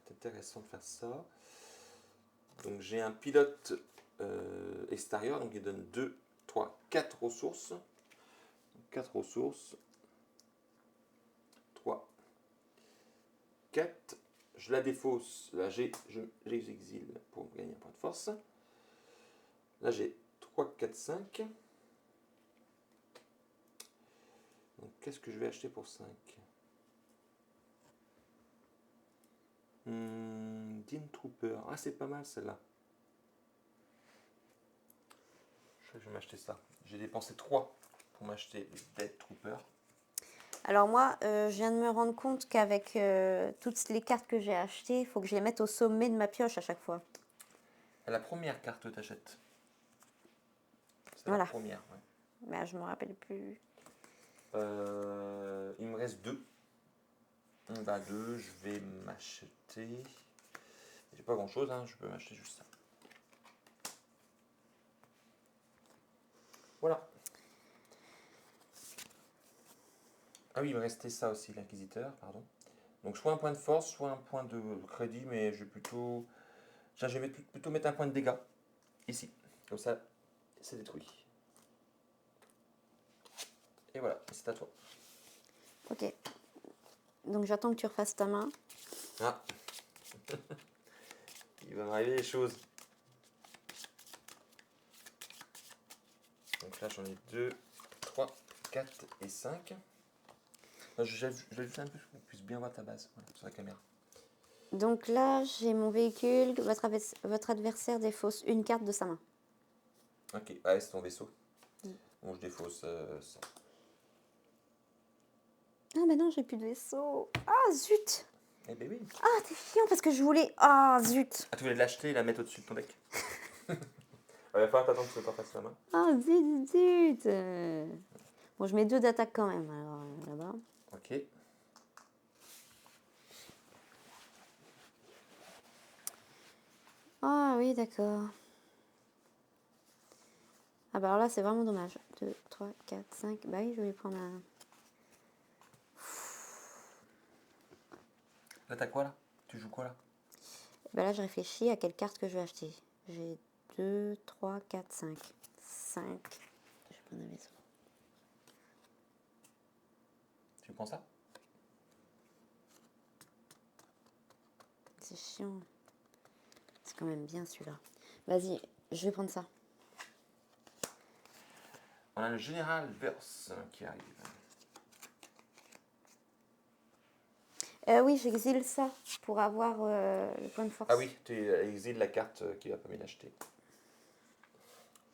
C'est intéressant de faire ça. Donc j'ai un pilote extérieur, donc il donne 2, 3, 4 ressources. 4 ressources. 3, 4. Je la défausse. Là, je les exile pour gagner un point de force. Là, j'ai 3, 4, 5. Donc, qu'est-ce que je vais acheter pour 5? Dean Trooper. Ah, c'est pas mal celle-là. Je crois que je vais m'acheter ça. J'ai dépensé 3 pour m'acheter les Dead Trooper. Alors moi, je viens de me rendre compte qu'avec toutes les cartes que j'ai achetées, il faut que je les mette au sommet de ma pioche à chaque fois. La première carte que tu achètes. C'est Voilà. la première. Ouais. Bah, je me rappelle plus. Il me reste 2. Bah 2, je vais m'acheter. J'ai pas grand chose, hein, je peux m'acheter juste ça. Voilà. Ah oui, il me restait ça aussi, l'inquisiteur, pardon. Donc soit un point de force, soit un point de crédit, mais je vais plutôt. Je vais plutôt mettre un point de dégâts. Ici. Comme ça, c'est détruit. Et voilà, c'est à toi. Ok. Donc j'attends que tu refasses ta main. Ah. Il va m'arriver des choses. Donc là, j'en ai 2, 3, 4 et 5. Je vais juste un peu pour qu'on puisse bien voir ta base voilà, sur la caméra. Donc là, j'ai mon véhicule. Votre adversaire défausse une carte de sa main. Ok, ouais, c'est ton vaisseau. Bon, je défausse ça. Ah mais non, j'ai plus de vaisseau. Ah zut. Eh ben oui. Ah, t'es chiant parce que je voulais... Ah zut. Ah, tu voulais l'acheter et la mettre au-dessus de ton deck. Il va falloir t'attendre que tu t'en fasses la main. Ah zut. Bon, je mets 2 d'attaque quand même, alors là-bas. Ok. Ah oui, d'accord. Ah bah alors là, c'est vraiment dommage. 2, 3, 4, 5. Bah oui, je vais prendre un... Là, t'as quoi là? Tu joues quoi là? Bah là, je réfléchis à quelle carte que je vais acheter. J'ai 2, 3, 4, 5. 5. Je vais prendre un vaisseau. Tu prends ça? C'est chiant. C'est quand même bien celui-là. Vas-y, je vais prendre ça. On a le général Verse qui arrive. Oui, j'exile ça pour avoir le point de force. Ah oui, tu exiles la carte qui va permettre d'acheter.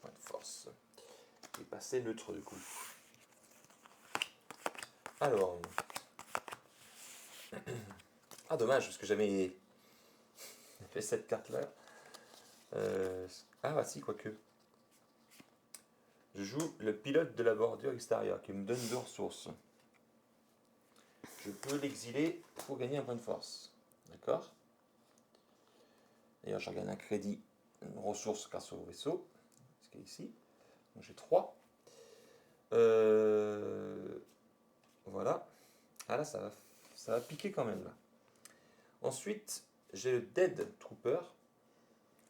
Point de force. Il est passé neutre du coup. Alors. Ah dommage, parce que j'avais fait cette carte-là. Ah bah si, quoique. Je joue le pilote de la bordure extérieure qui me donne 2 ressources. Je peux l'exiler pour gagner un point de force. D'accord. D'ailleurs, je regagne un crédit, une ressource grâce au vaisseau. Ce qui est ici. Donc j'ai 3. Voilà. Ah là, ça va piquer quand même. Là. Ensuite, j'ai le Dead Trooper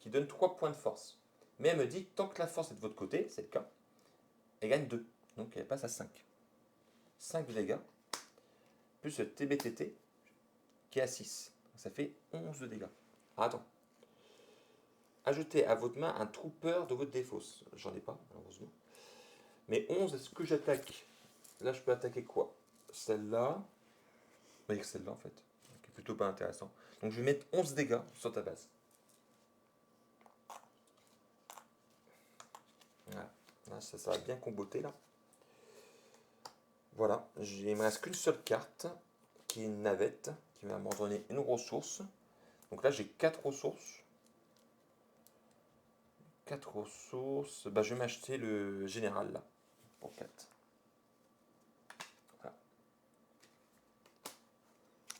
qui donne 3 points de force. Mais elle me dit, tant que la force est de votre côté, c'est le cas, elle gagne 2. Donc elle passe à 5. 5 de dégâts. Plus le TBTT qui est à 6. Donc ça fait 11 de dégâts. Ah, attends. Ajoutez à votre main un trooper de votre défausse. J'en ai pas, malheureusement. Mais 11, est-ce que j'attaque? Là, je peux attaquer quoi? Celle-là. Oui, celle-là, en fait. Qui est plutôt pas intéressant. Donc, je vais mettre 11 dégâts sur ta base. Voilà. Là, ça va bien comboter, là. Voilà. Il me reste qu'une seule carte, qui est une navette, qui va m'en donner une ressource. Donc là, j'ai 4 ressources. 4 ressources. Bah, je vais m'acheter le général, là, pour 4. Voilà.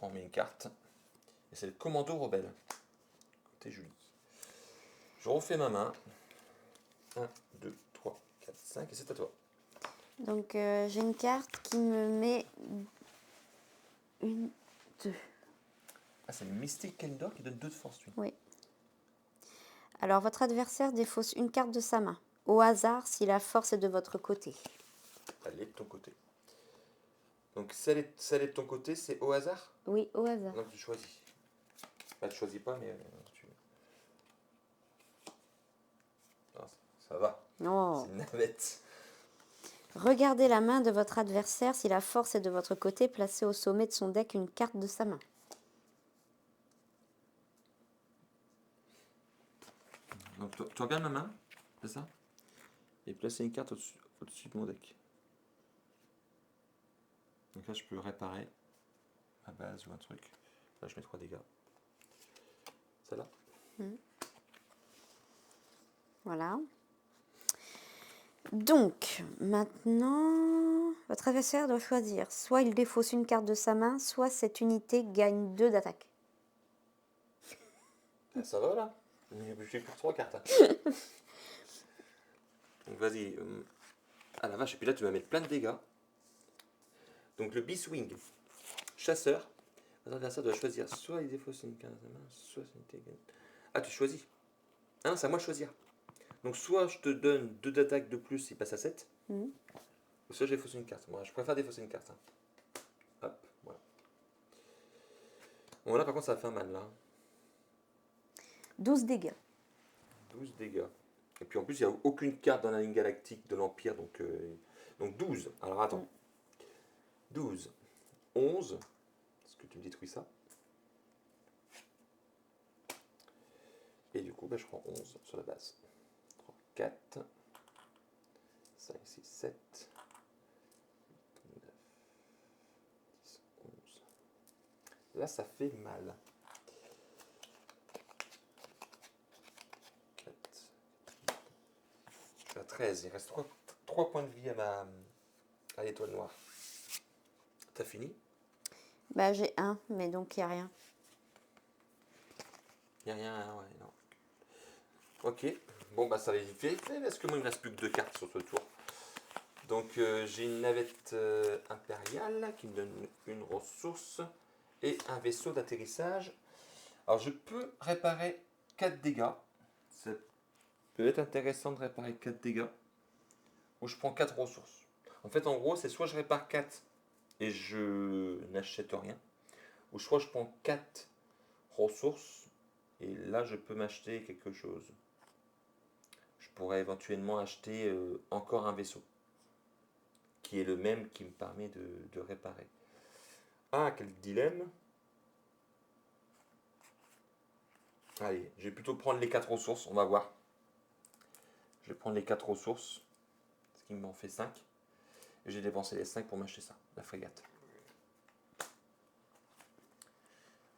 On met une carte. Et c'est le commando rebelle. Côté Julie. Je refais ma main. 1, 2, 3, 4, 5. Et c'est à toi. Donc j'ai une carte qui me met 1, 2. Ah, c'est le Mystic Calendar qui donne 2 de force, lui. Oui. Alors votre adversaire défausse une carte de sa main, au hasard si la force est de votre côté. Elle est de ton côté. Donc, celle est de ton côté, c'est au hasard? Oui, au hasard. Donc, tu choisis. Bah, tu choisis pas, mais tu... Non, ça va. Non. C'est une navette. Regardez la main de votre adversaire si la force est de votre côté, placez au sommet de son deck une carte de sa main. Donc, tu regardes ma main, c'est ça? Et placer une carte au-dessus de mon deck. Donc là, je peux réparer ma base ou un truc. Là, je mets 3 dégâts. Celle-là. Voilà. Donc, maintenant, votre adversaire doit choisir. Soit il défausse une carte de sa main, soit cette unité gagne 2 d'attaque. Ah, ça va là? J'ai pour 3 cartes. Donc vas-y. Ah la vache, et puis là tu vas mettre plein de dégâts. Donc le Beastwing, chasseur. Votre adversaire doit choisir soit il défausse une carte de sa main, soit c'est une unité. Ah, tu choisis. Ah non, c'est à moi de choisir. Donc soit je te donne 2 d'attaque de plus, il passe à 7. Ou soit je défausse une carte. Moi, je préfère défausser une carte. Hein. Hop, voilà. Bon là par contre ça va faire mal là. 12 dégâts. 12 dégâts. Et puis en plus, il n'y a aucune carte dans la ligne galactique de l'Empire, donc 12. Alors attends. 12. 11. Est-ce que tu me détruis ça? Et du coup, bah, je prends 11 sur la base. 3, 4, 5, 6, 7, 8, 9, 10, 11. Là, ça fait mal. 4, je suis à 13. Il reste 3 points de vie à l'étoile noire. T'as fini? Bah, j'ai 1, mais donc il n'y a rien. Il n'y a rien, ouais, non. Ok, bon bah ça va vite fait, parce que moi il me reste plus que 2 cartes sur ce tour. Donc j'ai une navette impériale qui me donne une ressource et un vaisseau d'atterrissage. Alors je peux réparer 4 dégâts. Ça peut être intéressant de réparer 4 dégâts. Ou je prends 4 ressources. En fait en gros c'est soit je répare 4 et je n'achète rien. Ou soit je prends 4 ressources et là je peux m'acheter quelque chose. Je pourrais éventuellement acheter encore un vaisseau, qui est le même qui me permet de réparer. Ah, quel dilemme. Allez, je vais plutôt prendre les 4 ressources, on va voir. Je vais prendre les 4 ressources. qui m'en fait 5. Et j'ai dépensé les 5 pour m'acheter ça, la frégate.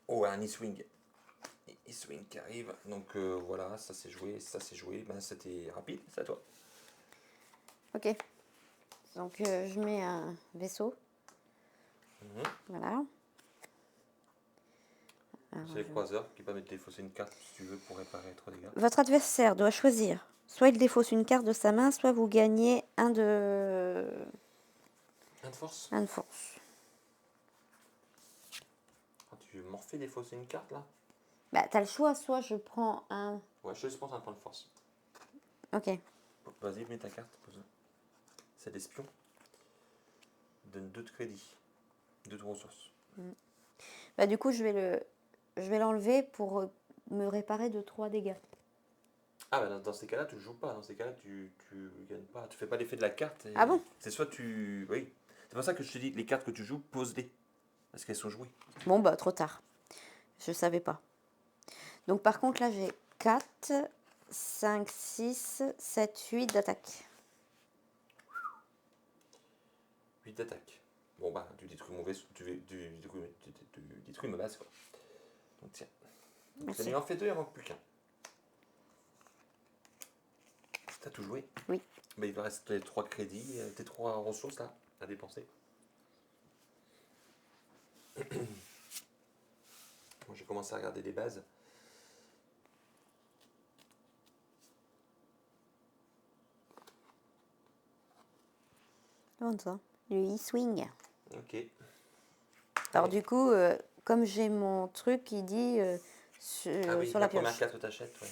Oh, un E-Swing. E-Swing qui arrive. Donc voilà, ça c'est joué, ça c'est joué. Ben, c'était rapide, c'est à toi. Ok. Donc je mets un vaisseau. Voilà. Alors, C'est les croiseurs qui permettent de défausser une carte si tu veux pour réparer 3 dégâts. Votre adversaire doit choisir. Soit il défausse une carte de sa main, soit vous gagnez un de Un de force. force. Ah, tu m'en refais défausser une carte là? Bah, t'as le choix, soit je prends un. Ouais, je te pense un point de force. Ok. Vas-y, mets ta carte. C'est l'espion. Donne 2 de crédit. 2 de ressources. Bah, du coup, je vais l'enlever pour me réparer de 3 dégâts. Ah bah dans ces cas-là, tu ne joues pas. Dans ces cas-là, tu gagnes pas. Tu fais pas l'effet de la carte. Ah bon? C'est soit tu... Oui. C'est pour ça que je te dis, les cartes que tu joues, pose-les. Parce qu'elles sont jouées. Bon, bah, trop tard. Je savais pas. Donc, par contre, là, j'ai 4, 5, 6, 7, 8 d'attaque. 8 d'attaque. Bon bah, tu détruis mon vaisseau. Tu détruis ma base, quoi. Donc tiens. Donc, Merci. il en fait 2, il en manque plus qu'un. T'as tout joué? Oui. Bah, il va rester 3 crédits, tes 3 ressources là, à dépenser. Moi j'ai commencé à regarder les bases. Comment ça? Le e-swing. Ok. Alors, Allez. du coup, comme j'ai mon truc qui dit Ah oui, sur la la première pioche. carte que t'achètes, ouais.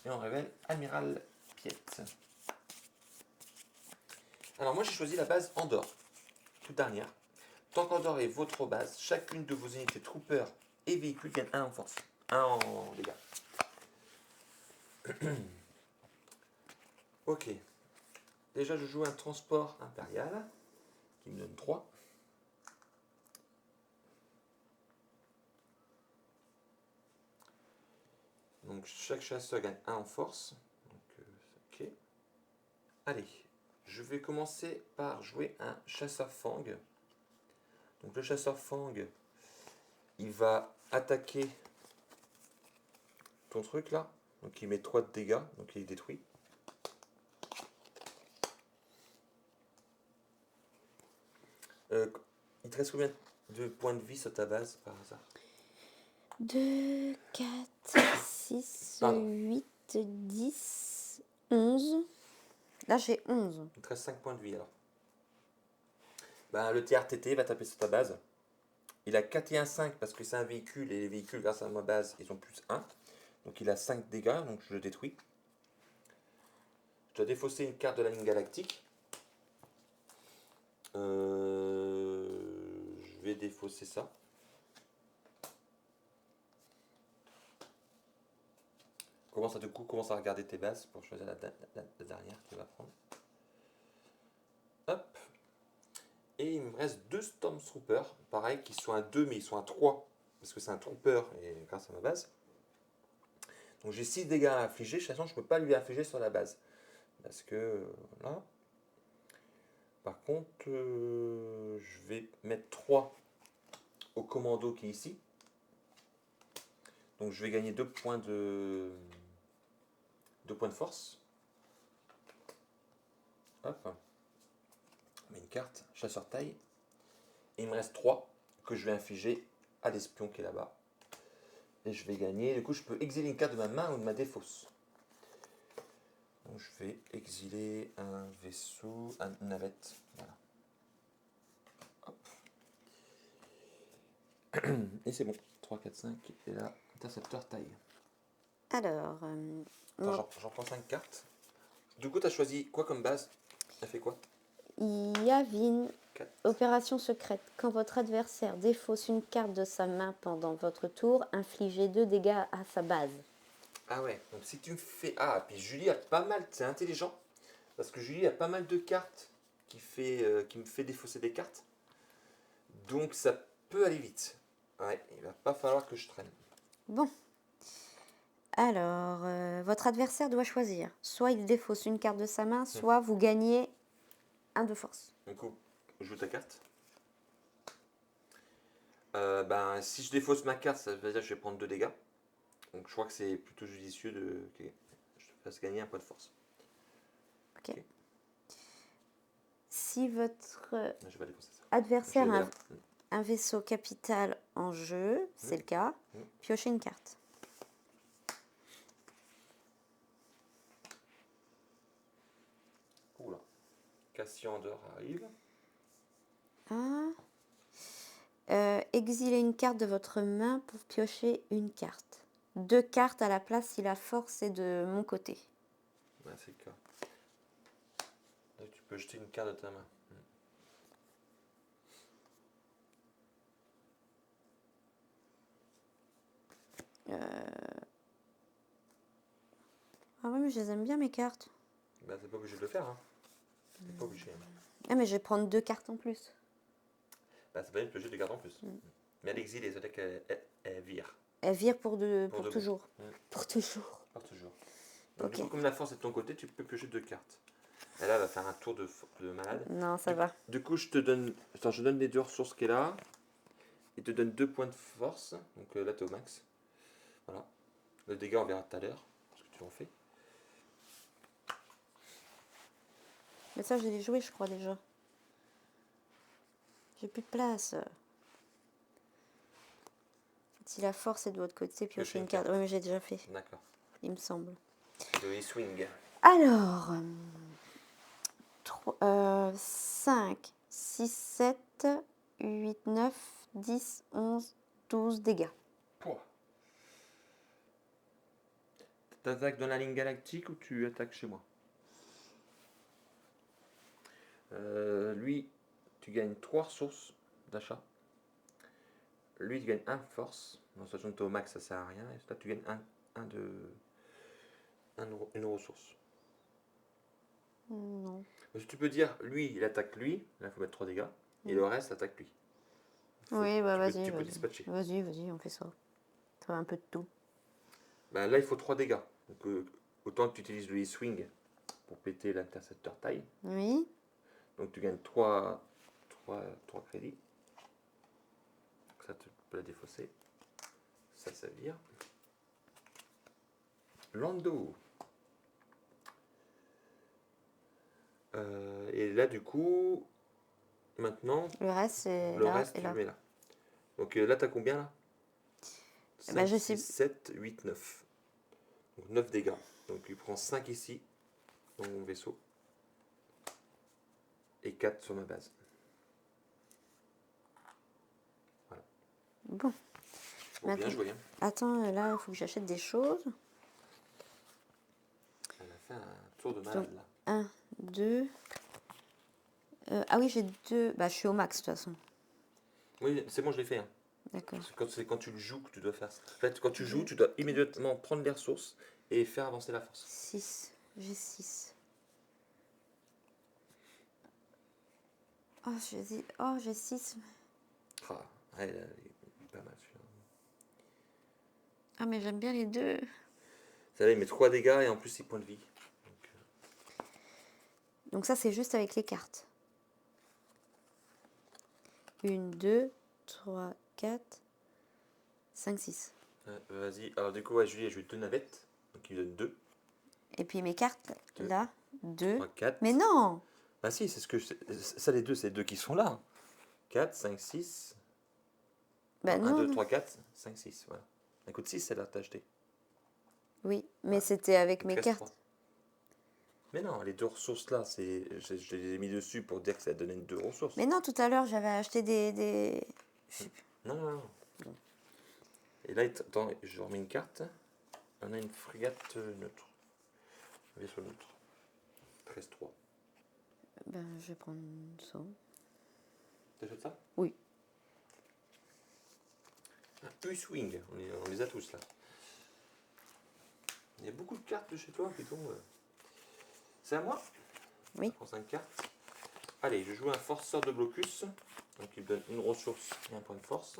Et on révèle Amiral Piette. Alors moi j'ai choisi la base Andorre, toute dernière. Tant qu'Andorre est votre base, chacune de vos unités troopers et véhicules gagne 1 en force, 1 en dégâts. Ok. Déjà je joue un transport impérial qui me donne 3. Donc chaque chasseur gagne 1 en force. Donc, ok. Allez, je vais commencer par jouer un chasseur Fang. Donc le chasseur Fang, il va attaquer ton truc là. Donc il met 3 de dégâts, donc il est détruit. Il te reste combien de points de vie sur ta base par hasard? 2, 4, 6, Pardon. 8, 10, 11. Là, j'ai 11. Il te reste 5 points de vie alors. Ben, le TRTT va taper sur ta base. Il a 4 et un 5 parce que c'est un véhicule et les véhicules grâce à ma base ils ont plus 1. Donc il a 5 dégâts, donc je le détruis. Je dois défausser une carte de la ligne galactique. Je vais défausser ça. Commence à regarder tes bases pour choisir la dernière que tu vas prendre. Hop. Et il me reste 2 Stormtroopers, pareil, qui sont un 2 mais ils sont un 3 parce que c'est un trooper et grâce à ma base. Donc j'ai 6 dégâts à infliger, de toute façon je ne peux pas lui infliger sur la base. Parce que voilà. Par contre, je vais mettre 3 au commando qui est ici. Donc je vais gagner 2 points de force. Hop. On met une carte, chasseur taille. Et il me reste 3 que je vais infliger à l'espion qui est là-bas. Et je vais gagner. Du coup, je peux exiler une carte de ma main ou de ma défausse. Donc je vais exiler un vaisseau, une navette. Voilà. Hop. Et c'est bon. 3, 4, 5. Et là, intercepteur taille. Alors, Attends, j'en prends 5 cartes. Du coup, tu as choisi quoi comme base? Elle fait quoi? Yavin, 4. opération secrète. Quand votre adversaire défausse une carte de sa main pendant votre tour, infligez 2 dégâts à sa base. Ah ouais, donc si tu me fais... Ah, puis Julie a pas mal... C'est intelligent. Parce que Julie a pas mal de cartes qui me fait défausser des cartes. Donc ça peut aller vite. Ouais, il va pas falloir que je traîne. Bon. Alors, votre adversaire doit choisir. Soit il défausse une carte de sa main, soit vous gagnez un de force. Du coup, joue ta carte. Ben, si je défausse ma carte, ça veut dire que je vais prendre 2 dégâts. Donc je crois que c'est plutôt judicieux que je te fasse gagner un point de force. Ok. Ok. Si votre Non, je vais pas dépenser ça. adversaire Je a l'ai un, là. un vaisseau capital en jeu, c'est le cas, piochez une carte. Oula. Cassiander arrive. Un. Exilez une carte de votre main pour piocher une carte. 2 cartes à la place si la force est de mon côté. Ouais, c'est le cas. Donc tu peux jeter une carte de ta main. Ah ouais, mais je les aime bien mes cartes. Bah, t'es pas obligé de le faire. Hein. T'es pas obligé. Hein. Ah, mais je vais prendre 2 cartes en plus. Bah, ça va être le jeu de cartes en plus. Mais elle exile, c'est-à-dire qu'elle vire. Elle vire pour Pour de bon. toujours. Pour toujours. Pas toujours. Donc, Ok. du coup, comme la force est de ton côté, tu peux piocher 2 cartes. Et là, elle va faire un tour de malade. Non, ça va. Du coup, je te donne. Attends, je donne les 2 ressources qu'elle a. Il te donne 2 points de force. Donc là, t'es au max. Voilà. Le dégât, on verra tout à l'heure. Ce que tu en fais. Mais ça, je l'ai joué, je crois, déjà. J'ai plus de place. Si la force est de votre côté, piochez une carte. Oui, mais j'ai déjà fait, D'accord. il me semble. De swing. Alors, 5, 6, 7, 8, 9, 10, 11, 12 dégâts. Pouah. T'attaques dans la ligne galactique ou tu attaques chez moi? Lui, tu gagnes 3 ressources d'achat. Lui, tu gagnes 1 force. Non, sachant que tu es au max, ça sert à rien. Et là, tu gagnes une ressource. Non. Donc, tu peux dire, lui, il attaque lui. Là, il faut mettre 3 dégâts. Et le reste, attaque lui. Oui, bah Tu vas-y, peux dispatcher. vas-y, on fait ça. Ça va un peu de tout. Ben, là, il faut 3 dégâts. Donc, autant que tu utilises le swing pour péter l'intercepteur taille. Oui. Donc, tu gagnes 3 crédits. Donc, ça, tu peux la défausser. Ça vire. Lando. Et là, du coup, maintenant, Le reste, c'est le là reste, et tu là. le mets là. Donc là, t'as combien là? Eh ben, 5, je 6, sais. 7, 8, 9. Donc 9 dégâts. Donc il prend 5 ici, dans mon vaisseau. Et 4 sur ma base. Voilà. Bon. Bon, bien joué. Hein. Attends, là, il faut que j'achète des choses. Elle a fait un tour de malade là. 1, 2. Ah oui, j'ai 2. Bah, je suis au max, de toute façon. Oui, c'est bon, je l'ai fait. Hein. D'accord. C'est quand tu le joues que tu dois faire ça. En fait, quand tu joues, tu dois immédiatement prendre les ressources et faire avancer la force. 6. J'ai 6. Oh, j'ai 6. Ah, elle est pas mal celui-là. Ah, mais j'aime bien les 2. Celle-là, il met 3 dégâts et en plus 6 points de vie. Donc ça, c'est juste avec les cartes. 1, 2, 3, 4, 5, 6. Vas-y. Alors du coup, ouais, Julie a joué 2 navettes. Donc il lui donne 2. Et puis mes cartes, Deux. là, 2. 3, 4. Mais non! Bah si, c'est ce que ça les deux, c'est les deux qui sont là. 4, 5, 6. Bah 1, non, 2, non. 3, 4, 5, 6. Voilà. Un coup de 6, celle-là, t'as acheté. Oui, mais c'était avec Il te mes reste cartes. 3. Mais non, les 2 ressources là, je les ai mis dessus pour dire que ça donnait 2 ressources. Mais non, tout à l'heure, j'avais acheté des... Je sais plus. Non, non, non. Et là, attends, je remets une carte. On a une frégate neutre. Un vaisseau neutre. 13-3. Ben, je vais prendre ça. T'achètes ça? Oui. U-Swing, on les a tous là. Il y a beaucoup de cartes de chez toi, plutôt. C'est à moi? Oui. Je prends 5 cartes. Allez, je joue un forceur de blocus. Donc il me donne une ressource et un point de force.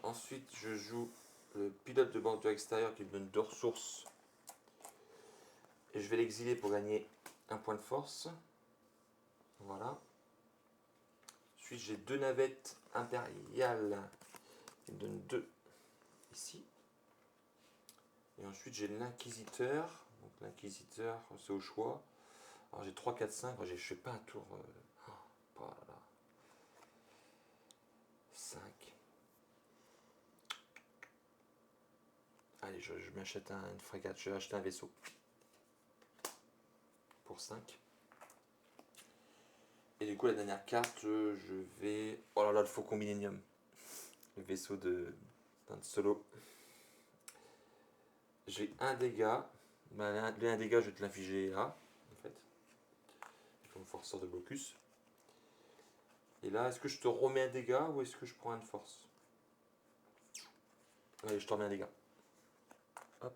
Ensuite, je joue le pilote de bordure extérieure qui me donne 2 ressources. Et je vais l'exiler pour gagner un point de force. Voilà. Ensuite, j'ai 2 navettes impériales qui me donnent 2 ici. Et ensuite, j'ai l'inquisiteur. Donc l'inquisiteur, c'est au choix. Alors j'ai 3, 4, 5. Je ne fais pas un tour. Oh là là. 5. Allez, je m'achète une frégate. Je vais acheter un vaisseau. Pour 5. Et du coup, la dernière carte, je vais. Oh là là, le Faucon Millennium. Le vaisseau de Solo. J'ai un dégât. Ben, un dégât, je vais te l'infliger là, en fait. Comme forceur de blocus. Et là, est-ce que je te remets un dégât ou est-ce que je prends un de force? Allez, je te remets un dégât. Hop.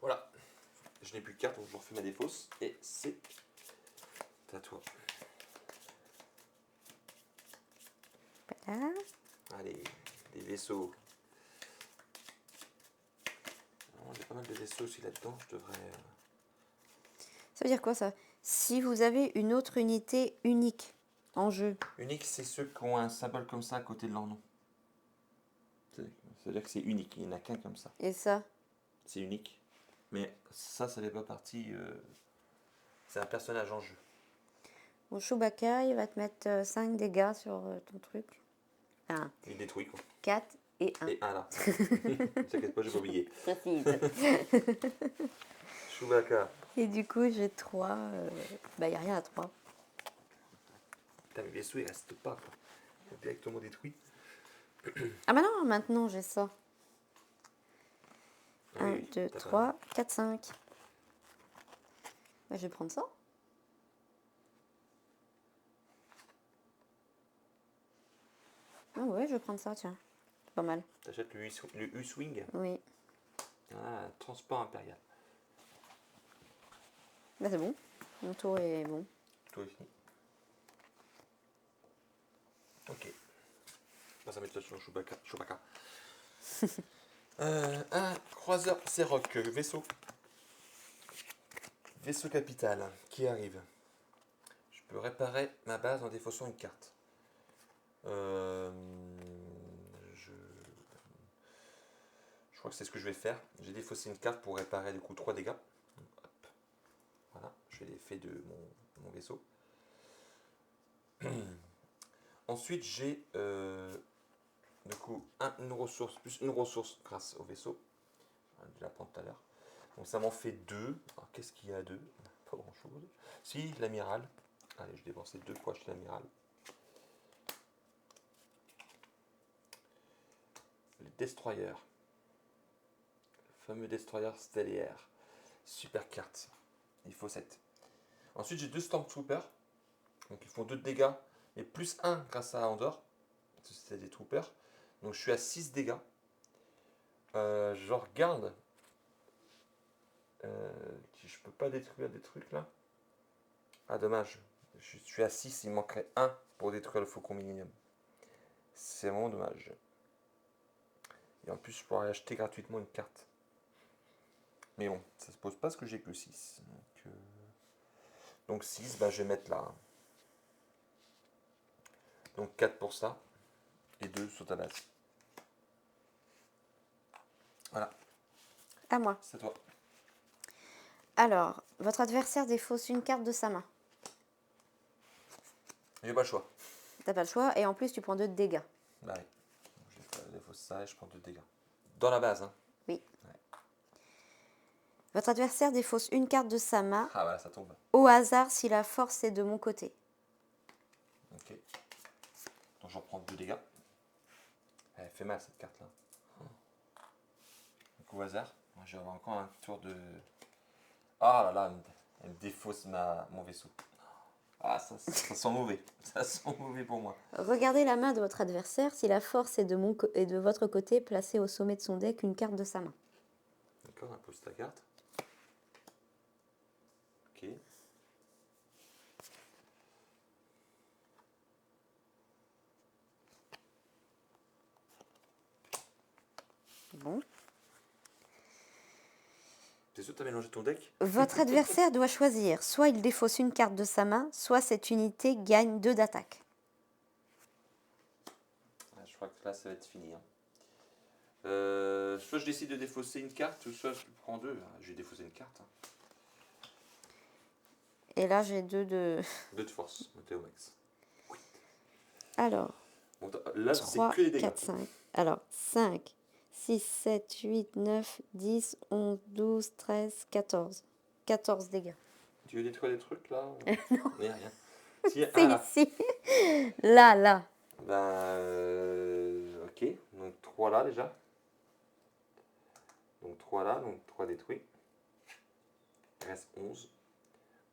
Voilà. Je n'ai plus de carte, donc je refais ma défausse. Et c'est à toi. Voilà. Allez, des vaisseaux. J'ai pas mal de vaisseaux aussi là-dedans. Je devrais. Ça veut dire quoi ça? Si vous avez une autre unité unique en jeu. Unique, c'est ceux qui ont un symbole comme ça à côté de leur nom. C'est-à-dire que c'est unique, il n'y en a qu'un comme ça. Et ça? C'est unique. Mais ça fait pas partie. C'est un personnage en jeu. Bon, Chewbacca, il va te mettre 5 dégâts sur ton truc. Enfin, Il détruit quoi. 4 et 1. Et un là. T'inquiète pas, j'ai pas oublié. Précise. Chewbacca. Et du coup, j'ai 3. Bah, il n'y a rien à 3. Putain, mais le vaisseau il reste pas quoi. Il est directement détruit. Ah, bah non, maintenant j'ai ça. Ah 1, oui, 2, t'as 3, 4, 5. Bah, je vais prendre ça. Ah ouais, je vais prendre ça, tiens. C'est pas mal. T'achètes le U-Swing. Oui. Ah, transport impérial. Bah, c'est bon. Mon tour est bon. Toi aussi. Ok. Bah, ça met sur Chewbacca. Un croiseur Serok, vaisseau. Vaisseau capital qui arrive. Je peux réparer ma base en défaussant une carte. Je crois que c'est ce que je vais faire. J'ai défaussé une carte pour réparer du coup 3 dégâts. Hop. Voilà, je fais l'effet de mon vaisseau. Ensuite, j'ai du coup une ressource plus une ressource grâce au vaisseau. Je vais la prendre tout à l'heure. Donc ça m'en fait 2. Alors qu'est-ce qu'il y a à 2? Pas grand chose. Si, l'amiral. Allez, je dépensais 2 pour acheter l'amiral. Le destroyer. Le fameux destroyer stellaire. Super carte. Il faut 7. Ensuite, j'ai 2 Stormtroopers. Donc ils font 2 de dégâts. Et plus 1 grâce à Andorre. C'est des troopers. Donc je suis à 6 dégâts. Je regarde. Je peux pas détruire des trucs là. Ah dommage. Je suis à 6, il me manquerait 1 pour détruire le Faucon Millennium. C'est vraiment dommage. Et en plus, je pourrais acheter gratuitement une carte. Mais bon, ça se pose pas parce que j'ai que 6. Donc 6, bah, je vais mettre là. Donc 4 pour ça. Et 2 sur ta base. Voilà, À moi. c'est à toi. Alors, votre adversaire défausse une carte de sa main. J'ai pas le choix. T'as pas le choix. Et en plus, tu prends 2 de dégâts. Bah oui. Je défausse ça et je prends 2 dégâts. Dans la base, hein. Oui. Ouais. Votre adversaire défausse une carte de sa main. Ah voilà, ça tombe. Au hasard, si la force est de mon côté. Ok. Donc j'en prends 2 dégâts. Elle fait mal cette carte là. Donc au hasard, je vais avoir encore un tour de. Ah là là, elle me défausse mon vaisseau. Ah, ça sent mauvais. Ça sent mauvais pour moi. Regardez la main de votre adversaire. Si la force est de votre côté, placez au sommet de son deck une carte de sa main. D'accord, on pose ta carte. Ok. Bon. T'es sûr que t'as mélangé ton deck? Votre adversaire doit choisir. Soit il défausse une carte de sa main, soit cette unité gagne 2 d'attaque. Je crois que là, ça va être fini. Hein. Soit je décide de défausser une carte, soit je prends 2. Je vais défausser une carte. Hein. Et là, j'ai 2 de... 2 de force, monté au max. Alors, Bon, là, c'est 3, que les dégâts. 4, 5. Alors, 5, 6, 7, 8, 9, 10, 11, 12, 13, 14. 14 dégâts. Tu veux détruire des trucs là? Non. Rien. Si, C'est là. ici. Là. Ben, ok. Donc 3 là déjà. Donc 3 là, donc 3 détruits. Il reste 11.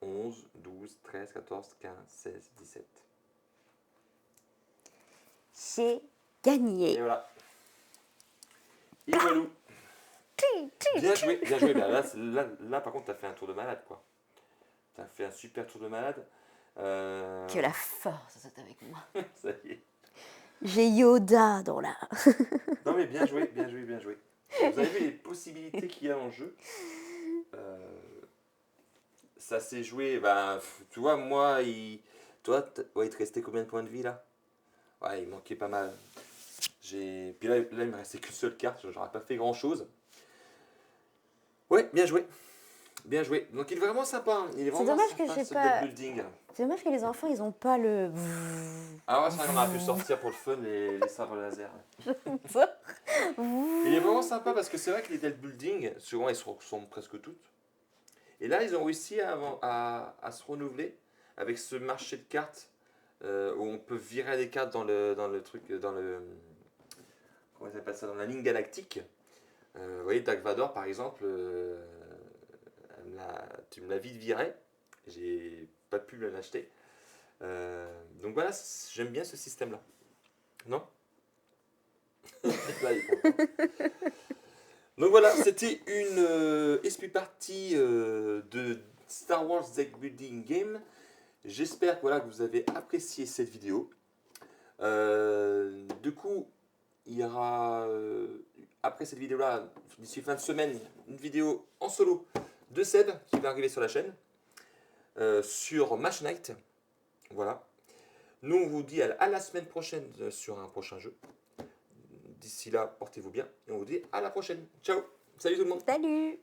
11, 12, 13, 14, 15, 16, 17. J'ai gagné. Et voilà. Et voilà. Bien joué, bien joué. Ben, là, par contre, tu as fait un tour de malade, quoi. Tu as fait un super tour de malade. Que la force est avec moi. Ça y est. J'ai Yoda dans la... Non mais bien joué, bien joué, bien joué. Vous avez vu les possibilités qu'il y a en jeu. Ça s'est joué, ben, tu vois, moi, toi, ouais, il te restait combien de points de vie là? Ouais, il manquait pas mal. Puis là, il me restait qu'une seule carte, j'aurais pas fait grand chose. Ouais, bien joué. Bien joué. Donc il est vraiment sympa. Hein. Il est vraiment dommage sympa, que j'ai ce pas- deck building. C'est dommage que les enfants, ils ont pas le... Ah ouais, c'est vrai qu'on aurait pu sortir pour le fun les sabres laser. Il est vraiment sympa parce que c'est vrai que les deck building, souvent ils se ressemblent presque toutes. Et là, ils ont réussi à se renouveler avec ce marché de cartes où on peut virer des cartes dans le truc, comment ça s'appelle ça, dans la ligne galactique. Vous voyez, Dark Vador par exemple, tu me l'as vite viré, j'ai pas pu l'acheter. Donc voilà, j'aime bien ce système-là. Non? Là, il est content. Donc voilà, c'était une esprit partie de Star Wars Deck Building Game. J'espère que, voilà, que vous avez apprécié cette vidéo. Du coup, il y aura, après cette vidéo-là, d'ici fin de semaine, une vidéo en solo de Seb qui va arriver sur la chaîne, sur Match Night. Voilà. Nous, on vous dit à la semaine prochaine sur un prochain jeu. D'ici là, portez-vous bien et on vous dit à la prochaine. Ciao. Salut tout le monde. Salut.